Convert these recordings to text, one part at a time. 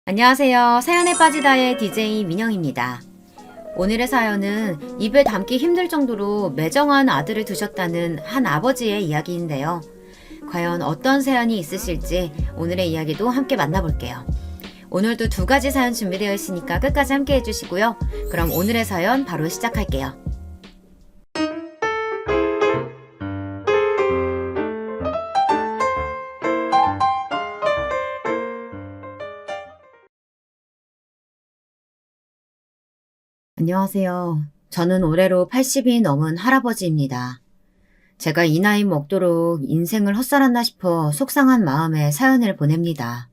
안녕하세요. 사연에 빠지다의 DJ 민영입니다. 오늘의 사연은 입에 담기 힘들 정도로 매정한 아들을 두셨다는 한 아버지의 이야기인데요. 과연 어떤 사연이 있으실지 오늘의 이야기도 함께 만나볼게요. 오늘도 두 가지 사연 준비되어 있으니까 끝까지 함께 해주시고요. 그럼 오늘의 사연 바로 시작할게요. 안녕하세요. 저는 올해로 80이 넘은 할아버지입니다. 제가 이 나이 먹도록 인생을 헛살았나 싶어 속상한 마음에 사연을 보냅니다.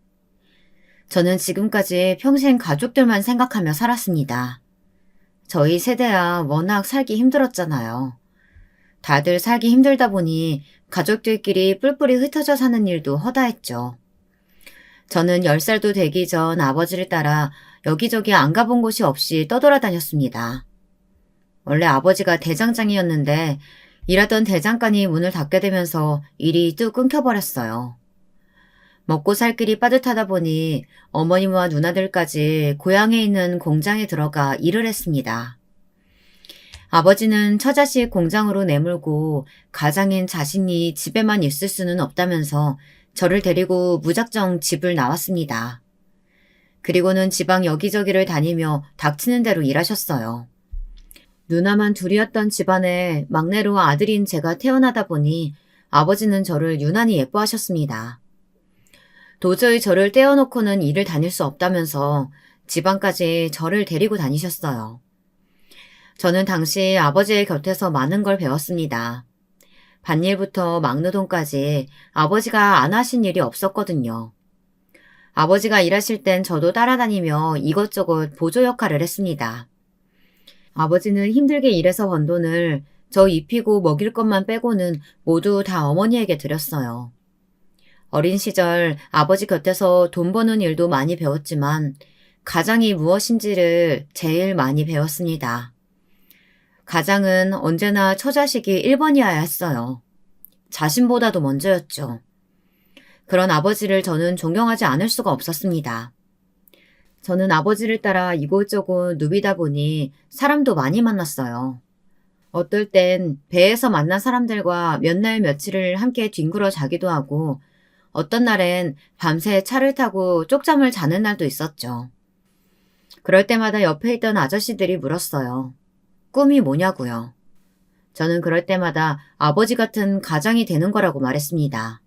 저는 지금까지 평생 가족들만 생각하며 살았습니다. 저희 세대야 워낙 살기 힘들었잖아요. 다들 살기 힘들다 보니 가족들끼리 뿔뿔이 흩어져 사는 일도 허다했죠. 저는 10살도 되기 전 아버지를 따라 여기저기 안 가본 곳이 없이 떠돌아다녔습니다. 원래 아버지가 대장장이었는데 일하던 대장간이 문을 닫게 되면서 일이 뚝 끊겨버렸어요. 먹고 살 길이 빠듯하다 보니 어머님과 누나들까지 고향에 있는 공장에 들어가 일을 했습니다. 아버지는 처자식 공장으로 내몰고 가장인 자신이 집에만 있을 수는 없다면서 저를 데리고 무작정 집을 나왔습니다. 그리고는 지방 여기저기를 다니며 닥치는 대로 일하셨어요. 누나만 둘이었던 집안에 막내로 아들인 제가 태어나다 보니 아버지는 저를 유난히 예뻐하셨습니다. 도저히 저를 떼어놓고는 일을 다닐 수 없다면서 지방까지 저를 데리고 다니셨어요. 저는 당시 아버지의 곁에서 많은 걸 배웠습니다. 밭일부터 막노동까지 아버지가 안 하신 일이 없었거든요. 아버지가 일하실 땐 저도 따라다니며 이것저것 보조 역할을 했습니다. 아버지는 힘들게 일해서 번 돈을 저 입히고 먹일 것만 빼고는 모두 다 어머니에게 드렸어요. 어린 시절 아버지 곁에서 돈 버는 일도 많이 배웠지만 가장이 무엇인지를 제일 많이 배웠습니다. 가장은 언제나 처자식이 1번이어야 했어요. 자신보다도 먼저였죠. 그런 아버지를 저는 존경하지 않을 수가 없었습니다. 저는 아버지를 따라 이곳저곳 누비다 보니 사람도 많이 만났어요. 어떨 땐 배에서 만난 사람들과 몇 날 며칠을 함께 뒹굴어 자기도 하고 어떤 날엔 밤새 차를 타고 쪽잠을 자는 날도 있었죠. 그럴 때마다 옆에 있던 아저씨들이 물었어요. 꿈이 뭐냐고요. 저는 그럴 때마다 아버지 같은 가장이 되는 거라고 말했습니다.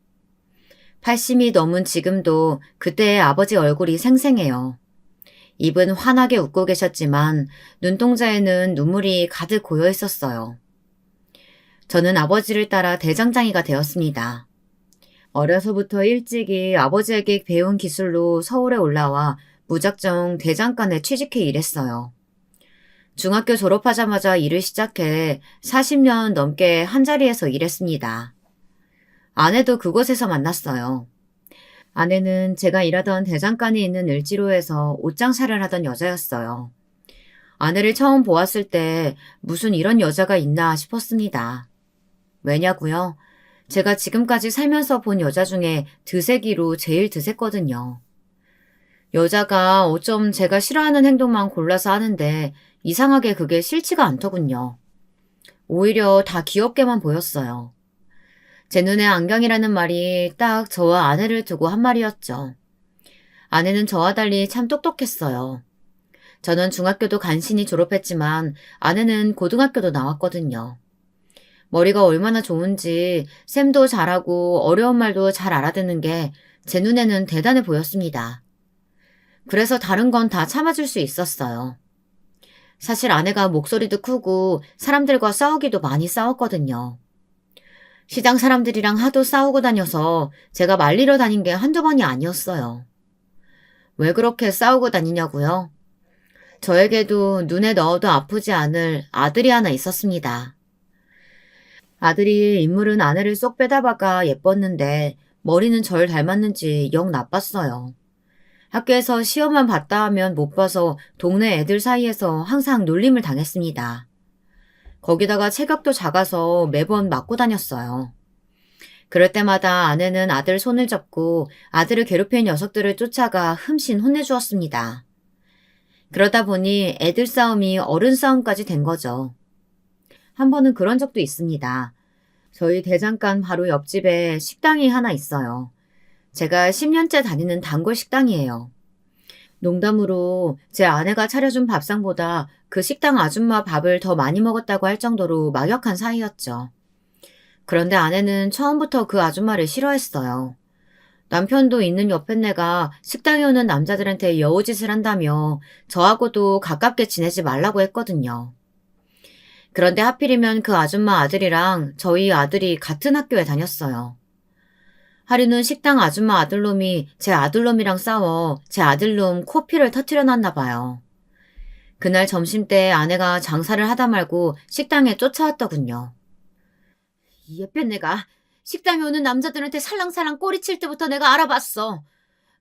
80이 넘은 지금도 그때의 아버지 얼굴이 생생해요. 입은 환하게 웃고 계셨지만 눈동자에는 눈물이 가득 고여 있었어요. 저는 아버지를 따라 대장장이가 되었습니다. 어려서부터 일찍이 아버지에게 배운 기술로 서울에 올라와 무작정 대장간에 취직해 일했어요. 중학교 졸업하자마자 일을 시작해 40년 넘게 한자리에서 일했습니다. 아내도 그곳에서 만났어요. 아내는 제가 일하던 대장간에 있는 을지로에서 옷장사를 하던 여자였어요. 아내를 처음 보았을 때 무슨 이런 여자가 있나 싶었습니다. 왜냐고요? 제가 지금까지 살면서 본 여자 중에 드세기로 제일 드셌거든요. 여자가 어쩜 제가 싫어하는 행동만 골라서 하는데 이상하게 그게 싫지가 않더군요. 오히려 다 귀엽게만 보였어요. 제 눈에 안경이라는 말이 딱 저와 아내를 두고 한 말이었죠. 아내는 저와 달리 참 똑똑했어요. 저는 중학교도 간신히 졸업했지만 아내는 고등학교도 나왔거든요. 머리가 얼마나 좋은지 셈도 잘하고 어려운 말도 잘 알아듣는 게 제 눈에는 대단해 보였습니다. 그래서 다른 건 다 참아줄 수 있었어요. 사실 아내가 목소리도 크고 사람들과 싸우기도 많이 싸웠거든요. 시장 사람들이랑 하도 싸우고 다녀서 제가 말리러 다닌 게 한두 번이 아니었어요. 왜 그렇게 싸우고 다니냐고요? 저에게도 눈에 넣어도 아프지 않을 아들이 하나 있었습니다. 아들이 인물은 아내를 쏙 빼다박아 예뻤는데 머리는 절 닮았는지 영 나빴어요. 학교에서 시험만 봤다 하면 못 봐서 동네 애들 사이에서 항상 놀림을 당했습니다. 거기다가 체격도 작아서 매번 맞고 다녔어요. 그럴 때마다 아내는 아들 손을 잡고 아들을 괴롭히는 녀석들을 쫓아가 흠씬 혼내주었습니다. 그러다 보니 애들 싸움이 어른 싸움까지 된 거죠. 한 번은 그런 적도 있습니다. 저희 대장간 바로 옆집에 식당이 하나 있어요. 제가 10년째 다니는 단골 식당이에요. 농담으로 제 아내가 차려준 밥상보다 그 식당 아줌마 밥을 더 많이 먹었다고 할 정도로 막역한 사이였죠. 그런데 아내는 처음부터 그 아줌마를 싫어했어요. 남편도 있는 옆에 내가 식당에 오는 남자들한테 여우짓을 한다며 저하고도 가깝게 지내지 말라고 했거든요. 그런데 하필이면 그 아줌마 아들이랑 저희 아들이 같은 학교에 다녔어요. 하루는 식당 아줌마 아들놈이 제 아들놈이랑 싸워 제 아들놈 코피를 터뜨려 놨나 봐요. 그날 점심때 아내가 장사를 하다 말고 식당에 쫓아왔더군요. 이 예쁜 내가 식당에 오는 남자들한테 살랑살랑 꼬리칠 때부터 내가 알아봤어.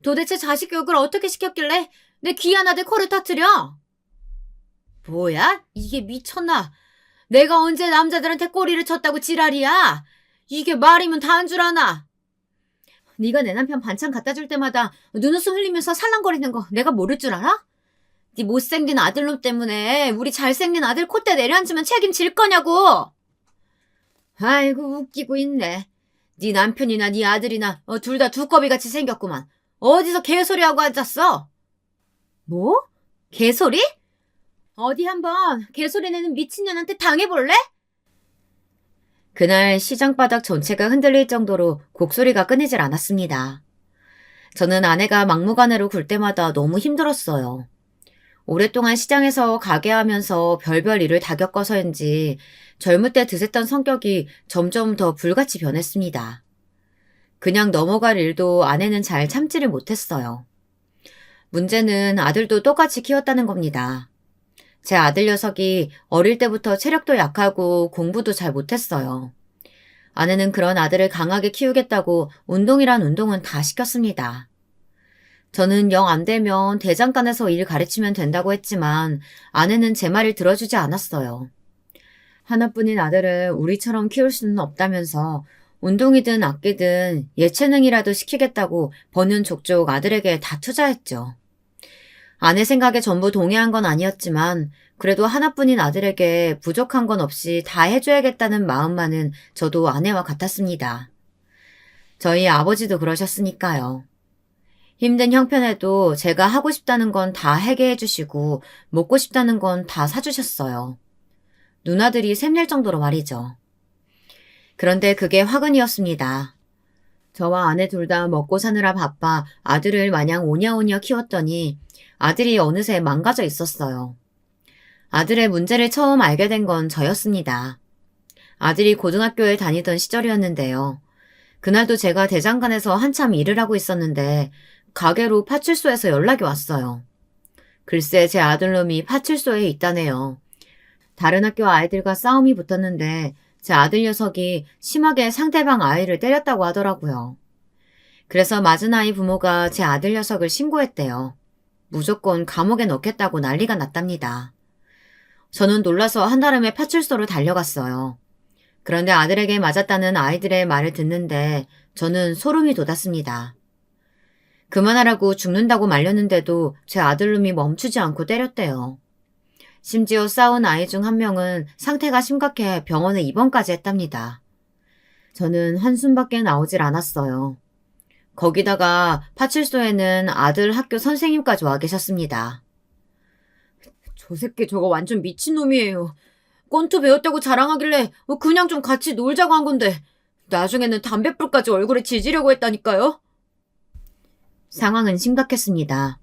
도대체 자식 교육을 어떻게 시켰길래 내 귀한 아들 코를 터뜨려? 뭐야? 이게 미쳤나? 내가 언제 남자들한테 꼬리를 쳤다고 지랄이야? 이게 말이면 다 한 줄 아나? 네가 내 남편 반찬 갖다 줄 때마다 눈웃음 흘리면서 살랑거리는 거 내가 모를 줄 알아? 네 못생긴 아들놈 때문에 우리 잘생긴 아들 콧대 내려앉으면 책임질 거냐고. 아이고 웃기고 있네. 네 남편이나 네 아들이나 둘 다 두꺼비같이 생겼구만. 어디서 개소리하고 앉았어? 뭐? 개소리? 어디 한번 개소리 내는 미친년한테 당해볼래? 그날 시장바닥 전체가 흔들릴 정도로 곡소리가 끊이질 않았습니다. 저는 아내가 막무가내로 굴 때마다 너무 힘들었어요. 오랫동안 시장에서 가게하면서 별별 일을 다 겪어서인지 젊을 때 드셌던 성격이 점점 더 불같이 변했습니다. 그냥 넘어갈 일도 아내는 잘 참지를 못했어요. 문제는 아들도 똑같이 키웠다는 겁니다. 제 아들 녀석이 어릴 때부터 체력도 약하고 공부도 잘 못했어요. 아내는 그런 아들을 강하게 키우겠다고 운동이란 운동은 다 시켰습니다. 저는 영 안 되면 대장간에서 일 가르치면 된다고 했지만 아내는 제 말을 들어주지 않았어요. 하나뿐인 아들을 우리처럼 키울 수는 없다면서 운동이든 악기든 예체능이라도 시키겠다고 버는 족족 아들에게 다 투자했죠. 아내 생각에 전부 동의한 건 아니었지만 그래도 하나뿐인 아들에게 부족한 건 없이 다 해줘야겠다는 마음만은 저도 아내와 같았습니다. 저희 아버지도 그러셨으니까요. 힘든 형편에도 제가 하고 싶다는 건 다 하게 해주시고 먹고 싶다는 건 다 사주셨어요. 누나들이 샘낼 정도로 말이죠. 그런데 그게 화근이었습니다. 저와 아내 둘 다 먹고 사느라 바빠 아들을 마냥 오냐오냐 키웠더니 아들이 어느새 망가져 있었어요. 아들의 문제를 처음 알게 된 건 저였습니다. 아들이 고등학교에 다니던 시절이었는데요. 그날도 제가 대장간에서 한참 일을 하고 있었는데 가게로 파출소에서 연락이 왔어요. 글쎄 제 아들놈이 파출소에 있다네요. 다른 학교 아이들과 싸움이 붙었는데 제 아들 녀석이 심하게 상대방 아이를 때렸다고 하더라고요. 그래서 맞은 아이 부모가 제 아들 녀석을 신고했대요. 무조건 감옥에 넣겠다고 난리가 났답니다. 저는 놀라서 한달음에 파출소로 달려갔어요. 그런데 아들에게 맞았다는 아이들의 말을 듣는데 저는 소름이 돋았습니다. 그만하라고 죽는다고 말렸는데도 제 아들놈이 멈추지 않고 때렸대요. 심지어 싸운 아이 중 한 명은 상태가 심각해 병원에 입원까지 했답니다. 저는 한숨밖에 나오질 않았어요. 거기다가 파출소에는 아들 학교 선생님까지 와 계셨습니다. 저 새끼 저거 완전 미친놈이에요. 권투 배웠다고 자랑하길래 그냥 좀 같이 놀자고 한 건데 나중에는 담뱃불까지 얼굴에 지지려고 했다니까요. 상황은 심각했습니다.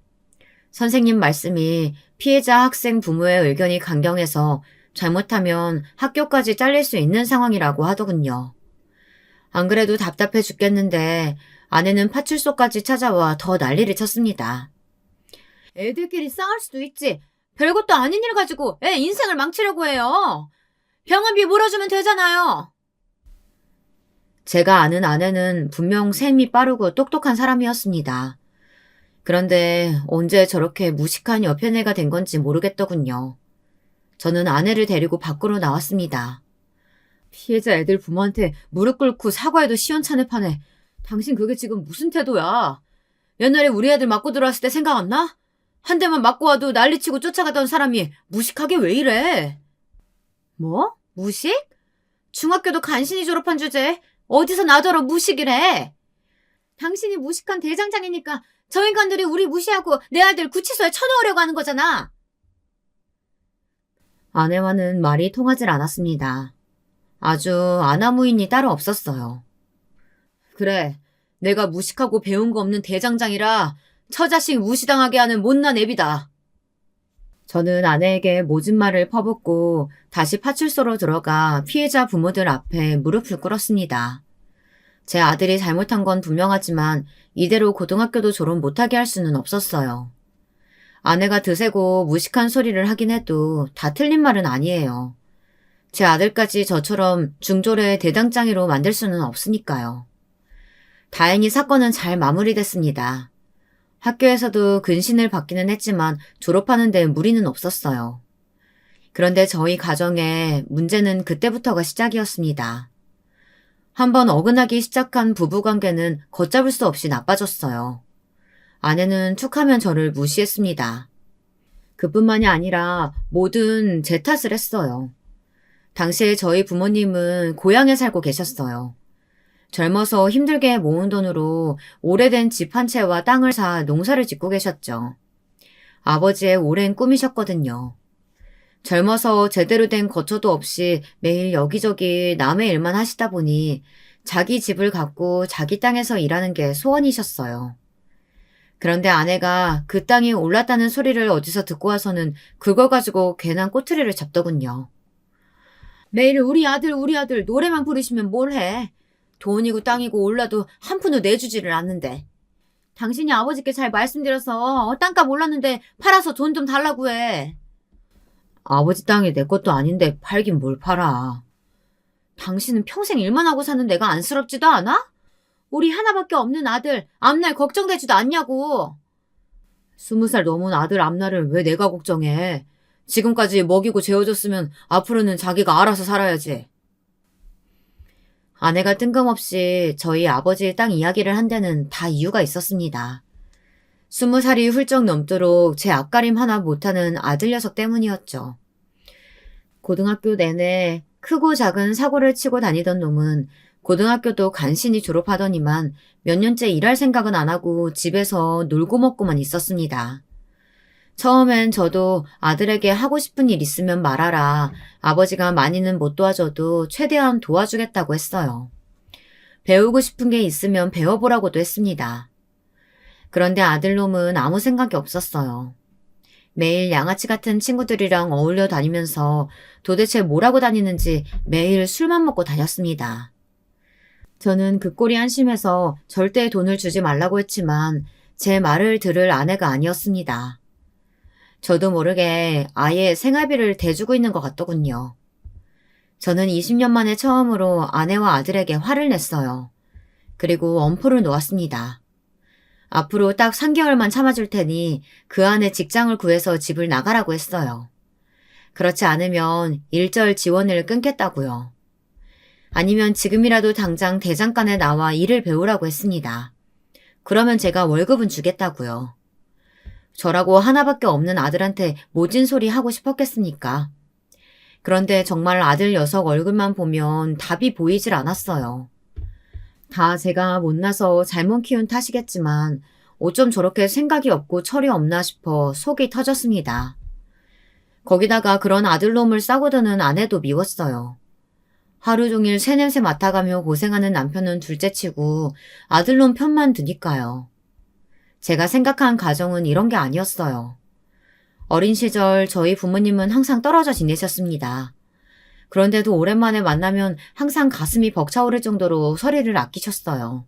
선생님 말씀이 피해자 학생 부모의 의견이 강경해서 잘못하면 학교까지 잘릴 수 있는 상황이라고 하더군요. 안 그래도 답답해 죽겠는데 아내는 파출소까지 찾아와 더 난리를 쳤습니다. 애들끼리 싸울 수도 있지. 별것도 아닌 일 가지고 애 인생을 망치려고 해요. 병원비 물어주면 되잖아요. 제가 아는 아내는 분명 셈이 빠르고 똑똑한 사람이었습니다. 그런데 언제 저렇게 무식한 여편애가 된 건지 모르겠더군요. 저는 아내를 데리고 밖으로 나왔습니다. 피해자 애들 부모한테 무릎 꿇고 사과해도 시원찮을 판에 당신 그게 지금 무슨 태도야? 옛날에 우리 애들 맞고 들어왔을 때 생각 안 나? 한 대만 맞고 와도 난리치고 쫓아가던 사람이 무식하게 왜 이래? 뭐? 무식? 중학교도 간신히 졸업한 주제에 어디서 나더러 무식이래? 당신이 무식한 대장장이니까 저 인간들이 우리 무시하고 내 아들 구치소에 쳐넣으려고 하는 거잖아. 아내와는 말이 통하질 않았습니다. 아주 아나무인이 따로 없었어요. 그래, 내가 무식하고 배운 거 없는 대장장이라 처자식 무시당하게 하는 못난 애비다. 저는 아내에게 모진 말을 퍼붓고 다시 파출소로 들어가 피해자 부모들 앞에 무릎을 꿇었습니다. 제 아들이 잘못한 건 분명하지만 이대로 고등학교도 졸업 못하게 할 수는 없었어요. 아내가 드세고 무식한 소리를 하긴 해도 다 틀린 말은 아니에요. 제 아들까지 저처럼 중졸의 대장장이로 만들 수는 없으니까요. 다행히 사건은 잘 마무리됐습니다. 학교에서도 근신을 받기는 했지만 졸업하는 데 무리는 없었어요. 그런데 저희 가정의 문제는 그때부터가 시작이었습니다. 한번 어긋나기 시작한 부부관계는 걷잡을 수 없이 나빠졌어요. 아내는 툭하면 저를 무시했습니다. 그뿐만이 아니라 뭐든 제 탓을 했어요. 당시에 저희 부모님은 고향에 살고 계셨어요. 젊어서 힘들게 모은 돈으로 오래된 집 한 채와 땅을 사 농사를 짓고 계셨죠. 아버지의 오랜 꿈이셨거든요. 젊어서 제대로 된 거처도 없이 매일 여기저기 남의 일만 하시다 보니 자기 집을 갖고 자기 땅에서 일하는 게 소원이셨어요. 그런데 아내가 그 땅이 올랐다는 소리를 어디서 듣고 와서는 그걸 가지고 괜한 꼬투리를 잡더군요. 매일 우리 아들 노래만 부르시면 뭘 해. 돈이고 땅이고 올라도 한 푼도 내주지를 않는데. 당신이 아버지께 잘 말씀드려서 땅값 올랐는데 팔아서 돈 좀 달라고 해. 아버지 땅이 내 것도 아닌데 팔긴 뭘 팔아. 당신은 평생 일만 하고 사는 내가 안쓰럽지도 않아? 우리 하나밖에 없는 아들 앞날 걱정되지도 않냐고. 20살 넘은 아들 앞날을 왜 내가 걱정해. 지금까지 먹이고 재워줬으면 앞으로는 자기가 알아서 살아야지. 아내가 뜬금없이 저희 아버지의 땅 이야기를 한 데는 다 이유가 있었습니다. 20살이 훌쩍 넘도록 제 앞가림 하나 못하는 아들 녀석 때문이었죠. 고등학교 내내 크고 작은 사고를 치고 다니던 놈은 고등학교도 간신히 졸업하더니만 몇 년째 일할 생각은 안 하고 집에서 놀고 먹고만 있었습니다. 처음엔 저도 아들에게 하고 싶은 일 있으면 말하라. 아버지가 많이는 못 도와줘도 최대한 도와주겠다고 했어요. 배우고 싶은 게 있으면 배워보라고도 했습니다. 그런데 아들놈은 아무 생각이 없었어요. 매일 양아치 같은 친구들이랑 어울려 다니면서 도대체 뭐라고 다니는지 매일 술만 먹고 다녔습니다. 저는 그 꼴이 한심해서 절대 돈을 주지 말라고 했지만 제 말을 들을 아내가 아니었습니다. 저도 모르게 아예 생활비를 대주고 있는 것 같더군요. 저는 20년 만에 처음으로 아내와 아들에게 화를 냈어요. 그리고 엄포를 놓았습니다. 앞으로 딱 3개월만 참아줄 테니 그 안에 직장을 구해서 집을 나가라고 했어요. 그렇지 않으면 일절 지원을 끊겠다고요. 아니면 지금이라도 당장 대장간에 나와 일을 배우라고 했습니다. 그러면 제가 월급은 주겠다고요. 저라고 하나밖에 없는 아들한테 모진 소리 하고 싶었겠습니까? 그런데 정말 아들 녀석 얼굴만 보면 답이 보이질 않았어요. 다 제가 못나서 잘못 키운 탓이겠지만 어쩜 저렇게 생각이 없고 철이 없나 싶어 속이 터졌습니다. 거기다가 그런 아들놈을 싸고 드는 아내도 미웠어요. 하루 종일 새냄새 맡아가며 고생하는 남편은 둘째치고 아들놈 편만 드니까요. 제가 생각한 가정은 이런 게 아니었어요. 어린 시절 저희 부모님은 항상 떨어져 지내셨습니다. 그런데도 오랜만에 만나면 항상 가슴이 벅차오를 정도로 서로를 아끼셨어요.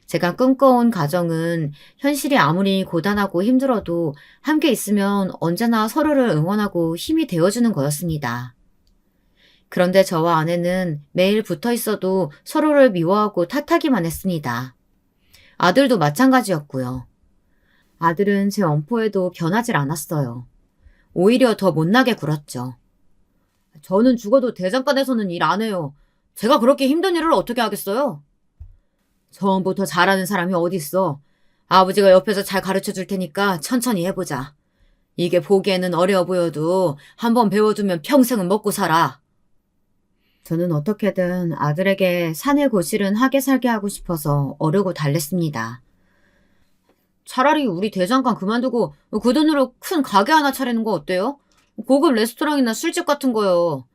제가 꿈꿔온 가정은 현실이 아무리 고단하고 힘들어도 함께 있으면 언제나 서로를 응원하고 힘이 되어주는 거였습니다. 그런데 저와 아내는 매일 붙어 있어도 서로를 미워하고 탓하기만 했습니다. 아들도 마찬가지였고요. 아들은 제 엄포에도 변하질 않았어요. 오히려 더 못나게 굴었죠. 저는 죽어도 대장간에서는 일 안 해요. 제가 그렇게 힘든 일을 어떻게 하겠어요? 처음부터 잘하는 사람이 어딨어. 아버지가 옆에서 잘 가르쳐 줄 테니까 천천히 해보자. 이게 보기에는 어려워 보여도 한번 배워두면 평생은 먹고 살아. 저는 어떻게든 아들에게 사내 고실은 하게 살게 하고 싶어서 어르고 달랬습니다. 차라리 우리 대장간 그만두고 그 돈으로 큰 가게 하나 차리는 거 어때요? 고급 레스토랑이나 술집 같은 거요.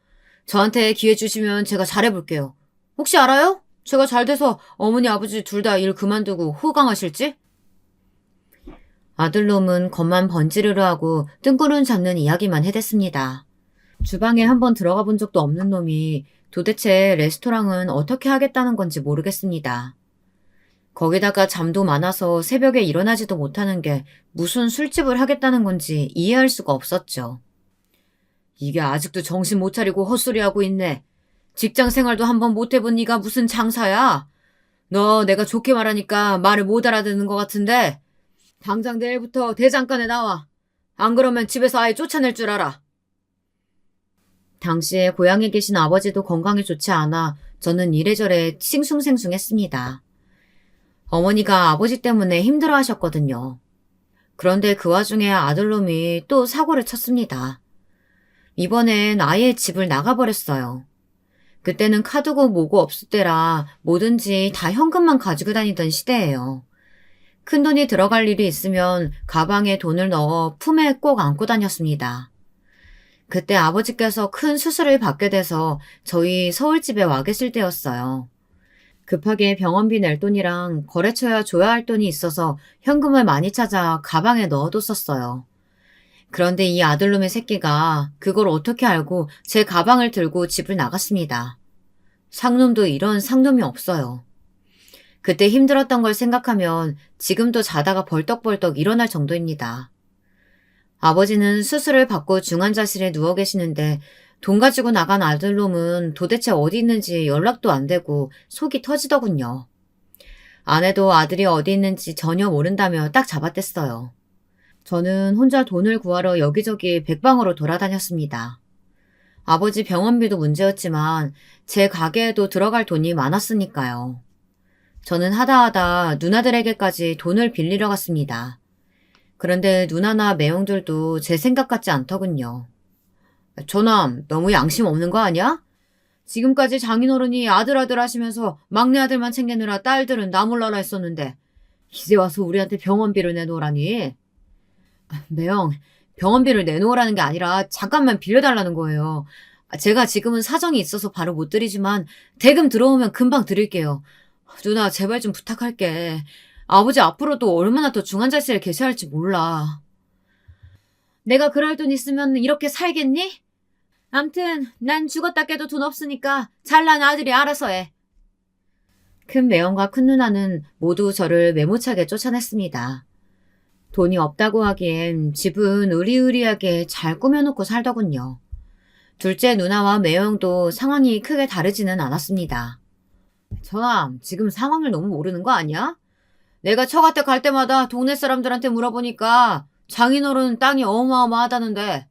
저한테 기회 주시면 제가 잘해볼게요. 혹시 알아요? 제가 잘 돼서 어머니 아버지 둘 다 일 그만두고 호강하실지? 아들놈은 겉만 번지르르 하고 뜬구름 잡는 이야기만 해댔습니다. 주방에 한번 들어가 본 적도 없는 놈이 도대체 레스토랑은 어떻게 하겠다는 건지 모르겠습니다. 거기다가 잠도 많아서 새벽에 일어나지도 못하는 게 무슨 술집을 하겠다는 건지 이해할 수가 없었죠. 이게 아직도 정신 못 차리고 헛소리하고 있네. 직장 생활도 한번 못 해본 네가 무슨 장사야? 너 내가 좋게 말하니까 말을 못 알아듣는 것 같은데 당장 내일부터 대장간에 나와. 안 그러면 집에서 아예 쫓아낼 줄 알아. 당시에 고향에 계신 아버지도 건강이 좋지 않아 저는 이래저래 싱숭생숭했습니다. 어머니가 아버지 때문에 힘들어 하셨거든요. 그런데 그 와중에 아들놈이 또 사고를 쳤습니다. 이번엔 아예 집을 나가버렸어요. 그때는 카드고 뭐고 없을 때라 뭐든지 다 현금만 가지고 다니던 시대예요. 큰돈이 들어갈 일이 있으면 가방에 돈을 넣어 품에 꼭 안고 다녔습니다. 그때 아버지께서 큰 수술을 받게 돼서 저희 서울집에 와 계실 때였어요. 급하게 병원비 낼 돈이랑 거래처에 줘야 할 돈이 있어서 현금을 많이 찾아 가방에 넣어뒀었어요. 그런데 이 아들놈의 새끼가 그걸 어떻게 알고 제 가방을 들고 집을 나갔습니다. 상놈도 이런 상놈이 없어요. 그때 힘들었던 걸 생각하면 지금도 자다가 벌떡벌떡 일어날 정도입니다. 아버지는 수술을 받고 중환자실에 누워 계시는데 돈 가지고 나간 아들놈은 도대체 어디 있는지 연락도 안 되고 속이 터지더군요. 아내도 아들이 어디 있는지 전혀 모른다며 딱 잡아댔어요. 저는 혼자 돈을 구하러 여기저기 백방으로 돌아다녔습니다. 아버지 병원비도 문제였지만 제 가게에도 들어갈 돈이 많았으니까요. 저는 하다하다 누나들에게까지 돈을 빌리러 갔습니다. 그런데 누나나 매형들도 제 생각 같지 않더군요. 저남 너무 양심 없는 거 아니야? 지금까지 장인어른이 아들 하시면서 막내 아들만 챙기느라 딸들은 나 몰라라 했었는데 이제 와서 우리한테 병원비를 내놓으라니. 매형, 병원비를 내놓으라는 게 아니라 잠깐만 빌려달라는 거예요. 제가 지금은 사정이 있어서 바로 못 드리지만 대금 들어오면 금방 드릴게요. 누나 제발 좀 부탁할게. 아버지 앞으로도 얼마나 더 중환자실에 계셔야 할지 몰라. 내가 그럴 돈 있으면 이렇게 살겠니? 암튼 난 죽었다 깨도 돈 없으니까 잘난 아들이 알아서 해. 큰 매형과 큰 누나는 모두 저를 매모차게 쫓아냈습니다. 돈이 없다고 하기엔 집은 으리으리하게 잘 꾸며놓고 살더군요. 둘째 누나와 매형도 상황이 크게 다르지는 않았습니다. 전함, 지금 상황을 너무 모르는 거 아니야? 내가 처갓댁 갈 때마다 동네 사람들한테 물어보니까 장인어른 땅이 어마어마하다는데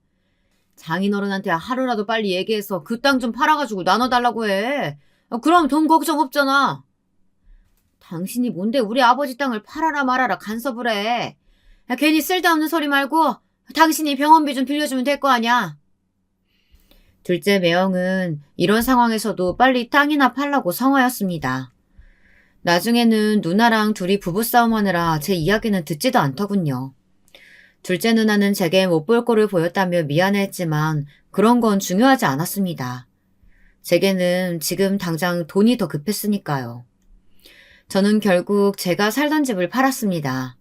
장인어른한테 하루라도 빨리 얘기해서 그 땅 좀 팔아가지고 나눠달라고 해. 그럼 돈 걱정 없잖아. 당신이 뭔데 우리 아버지 땅을 팔아라 말아라 간섭을 해. 괜히 쓸데없는 소리 말고 당신이 병원비 좀 빌려주면 될 거 아니야. 둘째 매형은 이런 상황에서도 빨리 땅이나 팔라고 성화였습니다. 나중에는 누나랑 둘이 부부싸움하느라 제 이야기는 듣지도 않더군요. 둘째 누나는 제게 못 볼 꼴을 보였다며 미안해했지만 그런 건 중요하지 않았습니다. 제게는 지금 당장 돈이 더 급했으니까요. 저는 결국 제가 살던 집을 팔았습니다.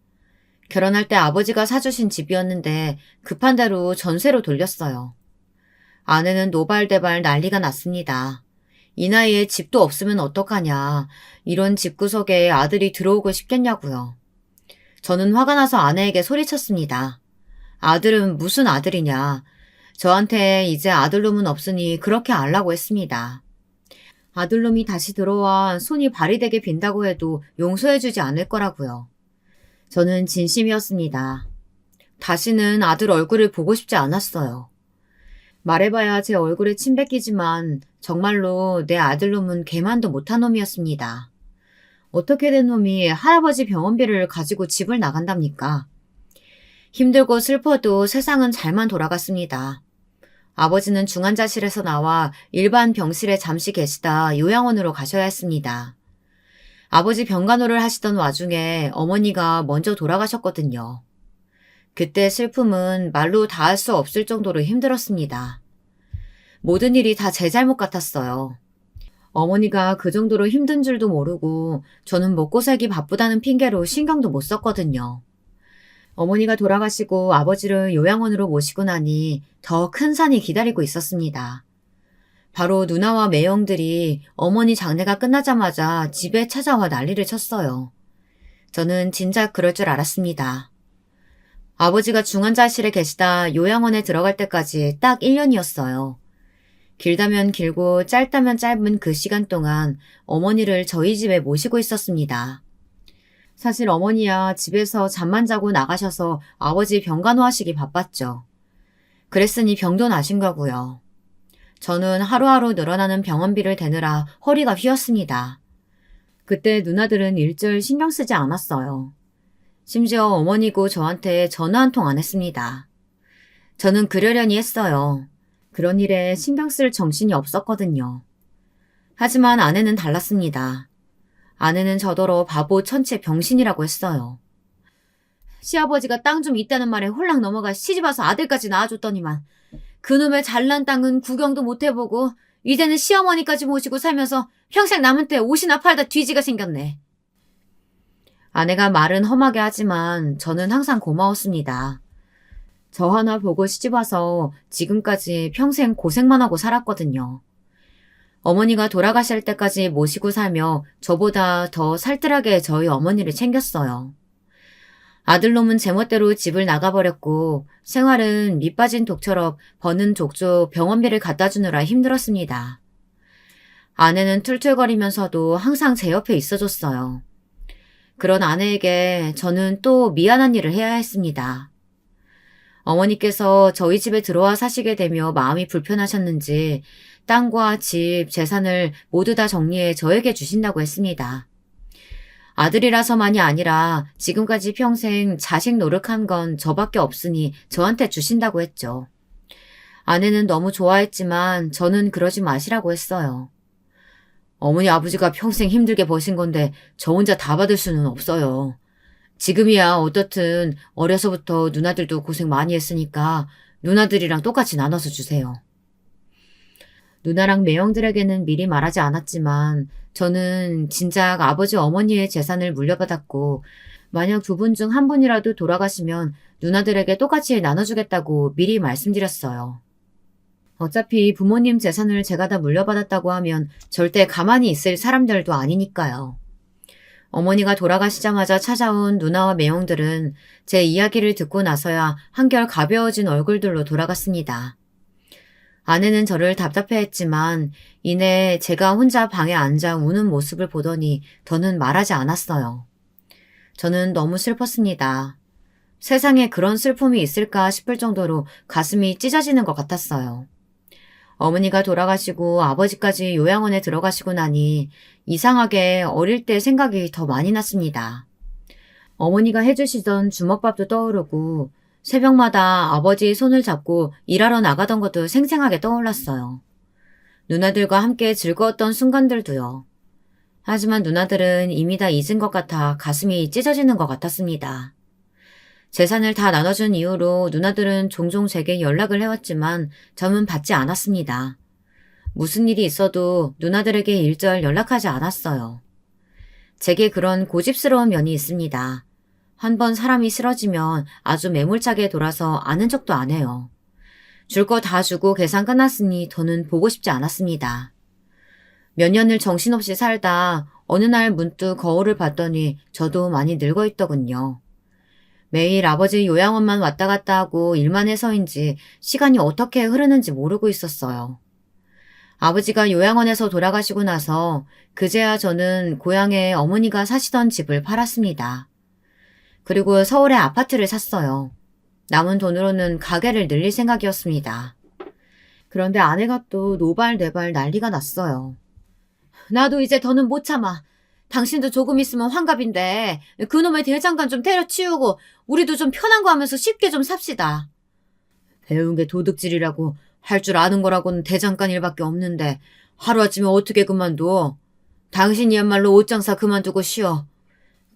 결혼할 때 아버지가 사주신 집이었는데 급한 대로 전세로 돌렸어요. 아내는 노발대발 난리가 났습니다. 이 나이에 집도 없으면 어떡하냐. 이런 집구석에 아들이 들어오고 싶겠냐고요. 저는 화가 나서 아내에게 소리쳤습니다. 아들은 무슨 아들이냐. 저한테 이제 아들놈은 없으니 그렇게 알라고 했습니다. 아들놈이 다시 들어와 손이 발이 되게 빈다고 해도 용서해주지 않을 거라고요. 저는 진심이었습니다. 다시는 아들 얼굴을 보고 싶지 않았어요. 말해봐야 제 얼굴에 침 뱉기지만 정말로 내 아들놈은 개만도 못한 놈이었습니다. 어떻게 된 놈이 할아버지 병원비를 가지고 집을 나간답니까? 힘들고 슬퍼도 세상은 잘만 돌아갔습니다. 아버지는 중환자실에서 나와 일반 병실에 잠시 계시다 요양원으로 가셔야 했습니다. 아버지 병간호를 하시던 와중에 어머니가 먼저 돌아가셨거든요. 그때 슬픔은 말로 닿을 수 없을 정도로 힘들었습니다. 모든 일이 다 제 잘못 같았어요. 어머니가 그 정도로 힘든 줄도 모르고 저는 먹고 살기 바쁘다는 핑계로 신경도 못 썼거든요. 어머니가 돌아가시고 아버지를 요양원으로 모시고 나니 더 큰 산이 기다리고 있었습니다. 바로 누나와 매형들이 어머니 장례가 끝나자마자 집에 찾아와 난리를 쳤어요. 저는 진작 그럴 줄 알았습니다. 아버지가 중환자실에 계시다 요양원에 들어갈 때까지 딱 1년이었어요. 길다면 길고 짧다면 짧은 그 시간 동안 어머니를 저희 집에 모시고 있었습니다. 사실 어머니야 집에서 잠만 자고 나가셔서 아버지 병간호 하시기 바빴죠. 그랬으니 병도 나신 거고요. 저는 하루하루 늘어나는 병원비를 대느라 허리가 휘었습니다. 그때 누나들은 일절 신경 쓰지 않았어요. 심지어 어머니고 저한테 전화 한 통 안 했습니다. 저는 그러려니 했어요. 그런 일에 신경 쓸 정신이 없었거든요. 하지만 아내는 달랐습니다. 아내는 저더러 바보 천체 병신이라고 했어요. 시아버지가 땅 좀 있다는 말에 홀랑 넘어가 시집와서 아들까지 낳아줬더니만 그놈의 잘난 땅은 구경도 못 해보고 이제는 시어머니까지 모시고 살면서 평생 남은 때 옷이나 팔다 뒤지가 생겼네. 아내가 말은 험하게 하지만 저는 항상 고마웠습니다. 저 하나 보고 시집와서 지금까지 평생 고생만 하고 살았거든요. 어머니가 돌아가실 때까지 모시고 살며 저보다 더 살뜰하게 저희 어머니를 챙겼어요. 아들놈은 제멋대로 집을 나가버렸고 생활은 밑 빠진 독처럼 버는 족족 병원비를 갖다 주느라 힘들었습니다. 아내는 툴툴거리면서도 항상 제 옆에 있어줬어요. 그런 아내에게 저는 또 미안한 일을 해야 했습니다. 어머니께서 저희 집에 들어와 사시게 되며 마음이 불편하셨는지 땅과 집, 재산을 모두 다 정리해 저에게 주신다고 했습니다. 아들이라서만이 아니라 지금까지 평생 자식 노릇한 건 저밖에 없으니 저한테 주신다고 했죠. 아내는 너무 좋아했지만 저는 그러지 마시라고 했어요. 어머니 아버지가 평생 힘들게 버신 건데 저 혼자 다 받을 수는 없어요. 지금이야 어떻든 어려서부터 누나들도 고생 많이 했으니까 누나들이랑 똑같이 나눠서 주세요. 누나랑 매형들에게는 미리 말하지 않았지만 저는 진작 아버지 어머니의 재산을 물려받았고 만약 두 분 중 한 분이라도 돌아가시면 누나들에게 똑같이 나눠주겠다고 미리 말씀드렸어요. 어차피 부모님 재산을 제가 다 물려받았다고 하면 절대 가만히 있을 사람들도 아니니까요. 어머니가 돌아가시자마자 찾아온 누나와 매형들은 제 이야기를 듣고 나서야 한결 가벼워진 얼굴들로 돌아갔습니다. 아내는 저를 답답해했지만 이내 제가 혼자 방에 앉아 우는 모습을 보더니 더는 말하지 않았어요. 저는 너무 슬펐습니다. 세상에 그런 슬픔이 있을까 싶을 정도로 가슴이 찢어지는 것 같았어요. 어머니가 돌아가시고 아버지까지 요양원에 들어가시고 나니 이상하게 어릴 때 생각이 더 많이 났습니다. 어머니가 해주시던 주먹밥도 떠오르고 새벽마다 아버지의 손을 잡고 일하러 나가던 것도 생생하게 떠올랐어요. 누나들과 함께 즐거웠던 순간들도요. 하지만 누나들은 이미 다 잊은 것 같아 가슴이 찢어지는 것 같았습니다. 재산을 다 나눠준 이후로 누나들은 종종 제게 연락을 해왔지만 저는 받지 않았습니다. 무슨 일이 있어도 누나들에게 일절 연락하지 않았어요. 제게 그런 고집스러운 면이 있습니다. 한번 사람이 싫어지면 아주 매몰차게 돌아서 아는 척도 안 해요. 줄 거 다 주고 계산 끝났으니 더는 보고 싶지 않았습니다. 몇 년을 정신없이 살다 어느 날 문득 거울을 봤더니 저도 많이 늙어 있더군요. 매일 아버지 요양원만 왔다 갔다 하고 일만 해서인지 시간이 어떻게 흐르는지 모르고 있었어요. 아버지가 요양원에서 돌아가시고 나서 그제야 저는 고향에 어머니가 사시던 집을 팔았습니다. 그리고 서울에 아파트를 샀어요. 남은 돈으로는 가게를 늘릴 생각이었습니다. 그런데 아내가 또 노발대발 난리가 났어요. 나도 이제 더는 못 참아. 당신도 조금 있으면 환갑인데 그놈의 대장간 좀 때려치우고 우리도 좀 편한 거 하면서 쉽게 좀 삽시다. 배운 게 도둑질이라고 할 줄 아는 거라고는 대장간 일밖에 없는데 하루아침에 어떻게 그만둬. 당신이야말로 옷장사 그만두고 쉬어.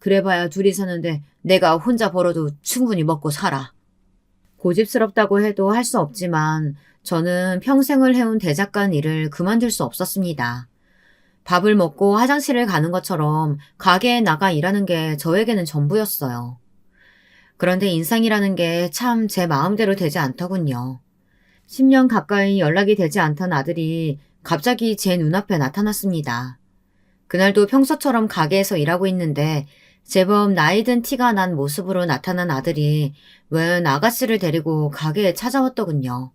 그래봐야 둘이 사는데 내가 혼자 벌어도 충분히 먹고 살아. 고집스럽다고 해도 할 수 없지만 저는 평생을 해온 대작간 일을 그만둘 수 없었습니다. 밥을 먹고 화장실을 가는 것처럼 가게에 나가 일하는 게 저에게는 전부였어요. 그런데 인상이라는 게 참 제 마음대로 되지 않더군요. 10년 가까이 연락이 되지 않던 아들이 갑자기 제 눈앞에 나타났습니다. 그날도 평소처럼 가게에서 일하고 있는데 제법 나이 든 티가 난 모습으로 나타난 아들이 웬 아가씨를 데리고 가게에 찾아왔더군요.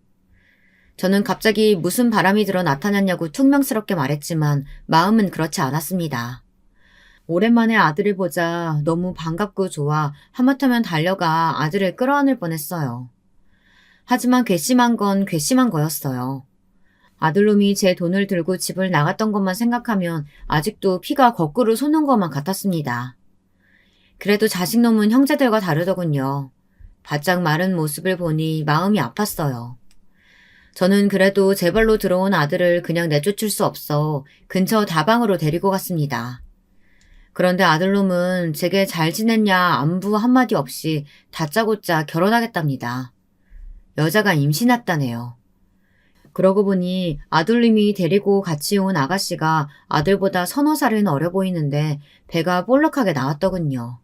저는 갑자기 무슨 바람이 들어 나타났냐고 퉁명스럽게 말했지만 마음은 그렇지 않았습니다. 오랜만에 아들을 보자 너무 반갑고 좋아 하마터면 달려가 아들을 끌어안을 뻔했어요. 하지만 괘씸한 건 괘씸한 거였어요. 아들놈이 제 돈을 들고 집을 나갔던 것만 생각하면 아직도 피가 거꾸로 솟는 것만 같았습니다. 그래도 자식놈은 형제들과 다르더군요. 바짝 마른 모습을 보니 마음이 아팠어요. 저는 그래도 제 발로 들어온 아들을 그냥 내쫓을 수 없어 근처 다방으로 데리고 갔습니다. 그런데 아들놈은 제게 잘 지냈냐 안부 한마디 없이 다짜고짜 결혼하겠답니다. 여자가 임신했다네요. 그러고 보니 아들님이 데리고 같이 온 아가씨가 아들보다 서너 살은 어려 보이는데 배가 볼록하게 나왔더군요.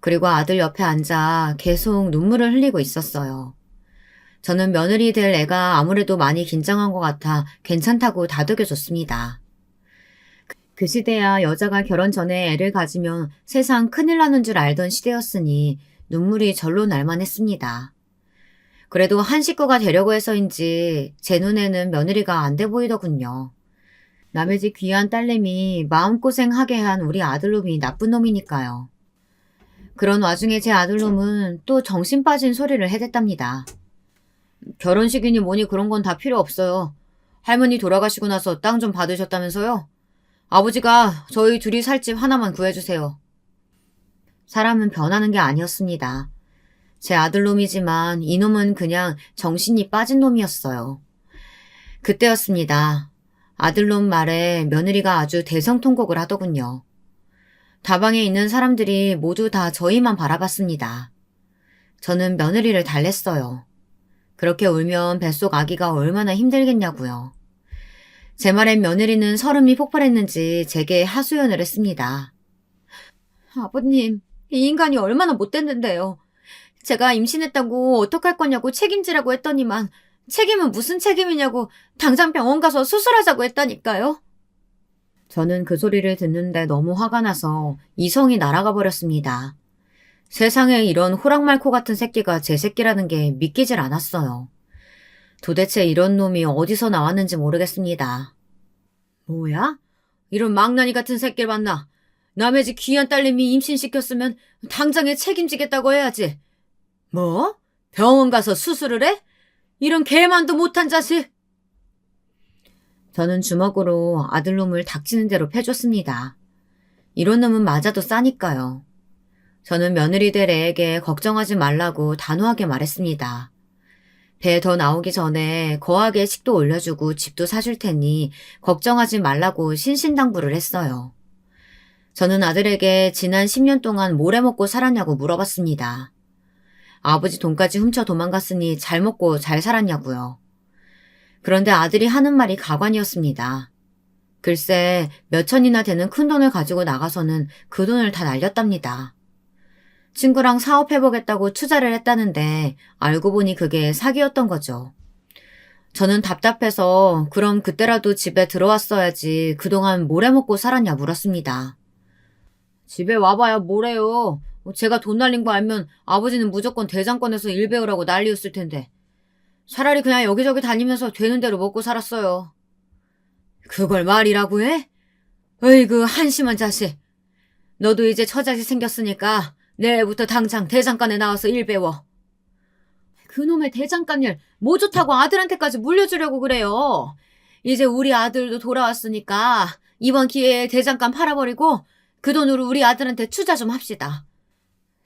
그리고 아들 옆에 앉아 계속 눈물을 흘리고 있었어요. 저는 며느리 될 애가 아무래도 많이 긴장한 것 같아 괜찮다고 다독여줬습니다. 그 시대야 여자가 결혼 전에 애를 가지면 세상 큰일 나는 줄 알던 시대였으니 눈물이 절로 날만 했습니다. 그래도 한 식구가 되려고 해서인지 제 눈에는 며느리가 안 돼 보이더군요. 남의 집 귀한 딸내미 마음고생하게 한 우리 아들놈이 나쁜 놈이니까요. 그런 와중에 제 아들놈은 또 정신 빠진 소리를 해댔답니다. 결혼식이니 뭐니 그런 건 다 필요 없어요. 할머니 돌아가시고 나서 땅 좀 받으셨다면서요? 아버지가 저희 둘이 살 집 하나만 구해주세요. 사람은 변하는 게 아니었습니다. 제 아들놈이지만 이놈은 그냥 정신이 빠진 놈이었어요. 그때였습니다. 아들놈 말에 며느리가 아주 대성통곡을 하더군요. 다방에 있는 사람들이 모두 다 저희만 바라봤습니다. 저는 며느리를 달랬어요. 그렇게 울면 뱃속 아기가 얼마나 힘들겠냐고요. 제 말엔 며느리는 설움이 폭발했는지 제게 하소연을 했습니다. 아버님, 이 인간이 얼마나 못됐는데요. 제가 임신했다고 어떡할 거냐고 책임지라고 했더니만 책임은 무슨 책임이냐고 당장 병원 가서 수술하자고 했다니까요. 저는 그 소리를 듣는데 너무 화가 나서 이성이 날아가 버렸습니다. 세상에 이런 호랑말코 같은 새끼가 제 새끼라는 게 믿기질 않았어요. 도대체 이런 놈이 어디서 나왔는지 모르겠습니다. 뭐야? 이런 망나니 같은 새끼를 봤나? 남의 집 귀한 딸내미 임신시켰으면 당장에 책임지겠다고 해야지. 뭐? 병원 가서 수술을 해? 이런 개만도 못한 자식! 저는 주먹으로 아들놈을 닥치는 대로 패줬습니다. 이런 놈은 맞아도 싸니까요. 저는 며느리 될 애에게 걱정하지 말라고 단호하게 말했습니다. 배 더 나오기 전에 거하게 식도 올려주고 집도 사줄 테니 걱정하지 말라고 신신당부를 했어요. 저는 아들에게 지난 10년 동안 뭘 해먹고 살았냐고 물어봤습니다. 아버지 돈까지 훔쳐 도망갔으니 잘 먹고 잘 살았냐고요. 그런데 아들이 하는 말이 가관이었습니다. 글쎄 몇 천이나 되는 큰 돈을 가지고 나가서는 그 돈을 다 날렸답니다. 친구랑 사업해보겠다고 투자를 했다는데 알고 보니 그게 사기였던 거죠. 저는 답답해서 그럼 그때라도 집에 들어왔어야지 그동안 뭘 해먹고 살았냐 물었습니다. 집에 와봐야 뭐래요. 제가 돈 날린 거 알면 아버지는 무조건 대장권에서 일 배우라고 난리였을 텐데. 차라리 그냥 여기저기 다니면서 되는 대로 먹고 살았어요. 그걸 말이라고 해? 어이구 한심한 자식. 너도 이제 처자식 생겼으니까 내일부터 당장 대장간에 나와서 일 배워. 그놈의 대장간 일 뭐 좋다고 아들한테까지 물려주려고 그래요. 이제 우리 아들도 돌아왔으니까 이번 기회에 대장간 팔아버리고 그 돈으로 우리 아들한테 투자 좀 합시다.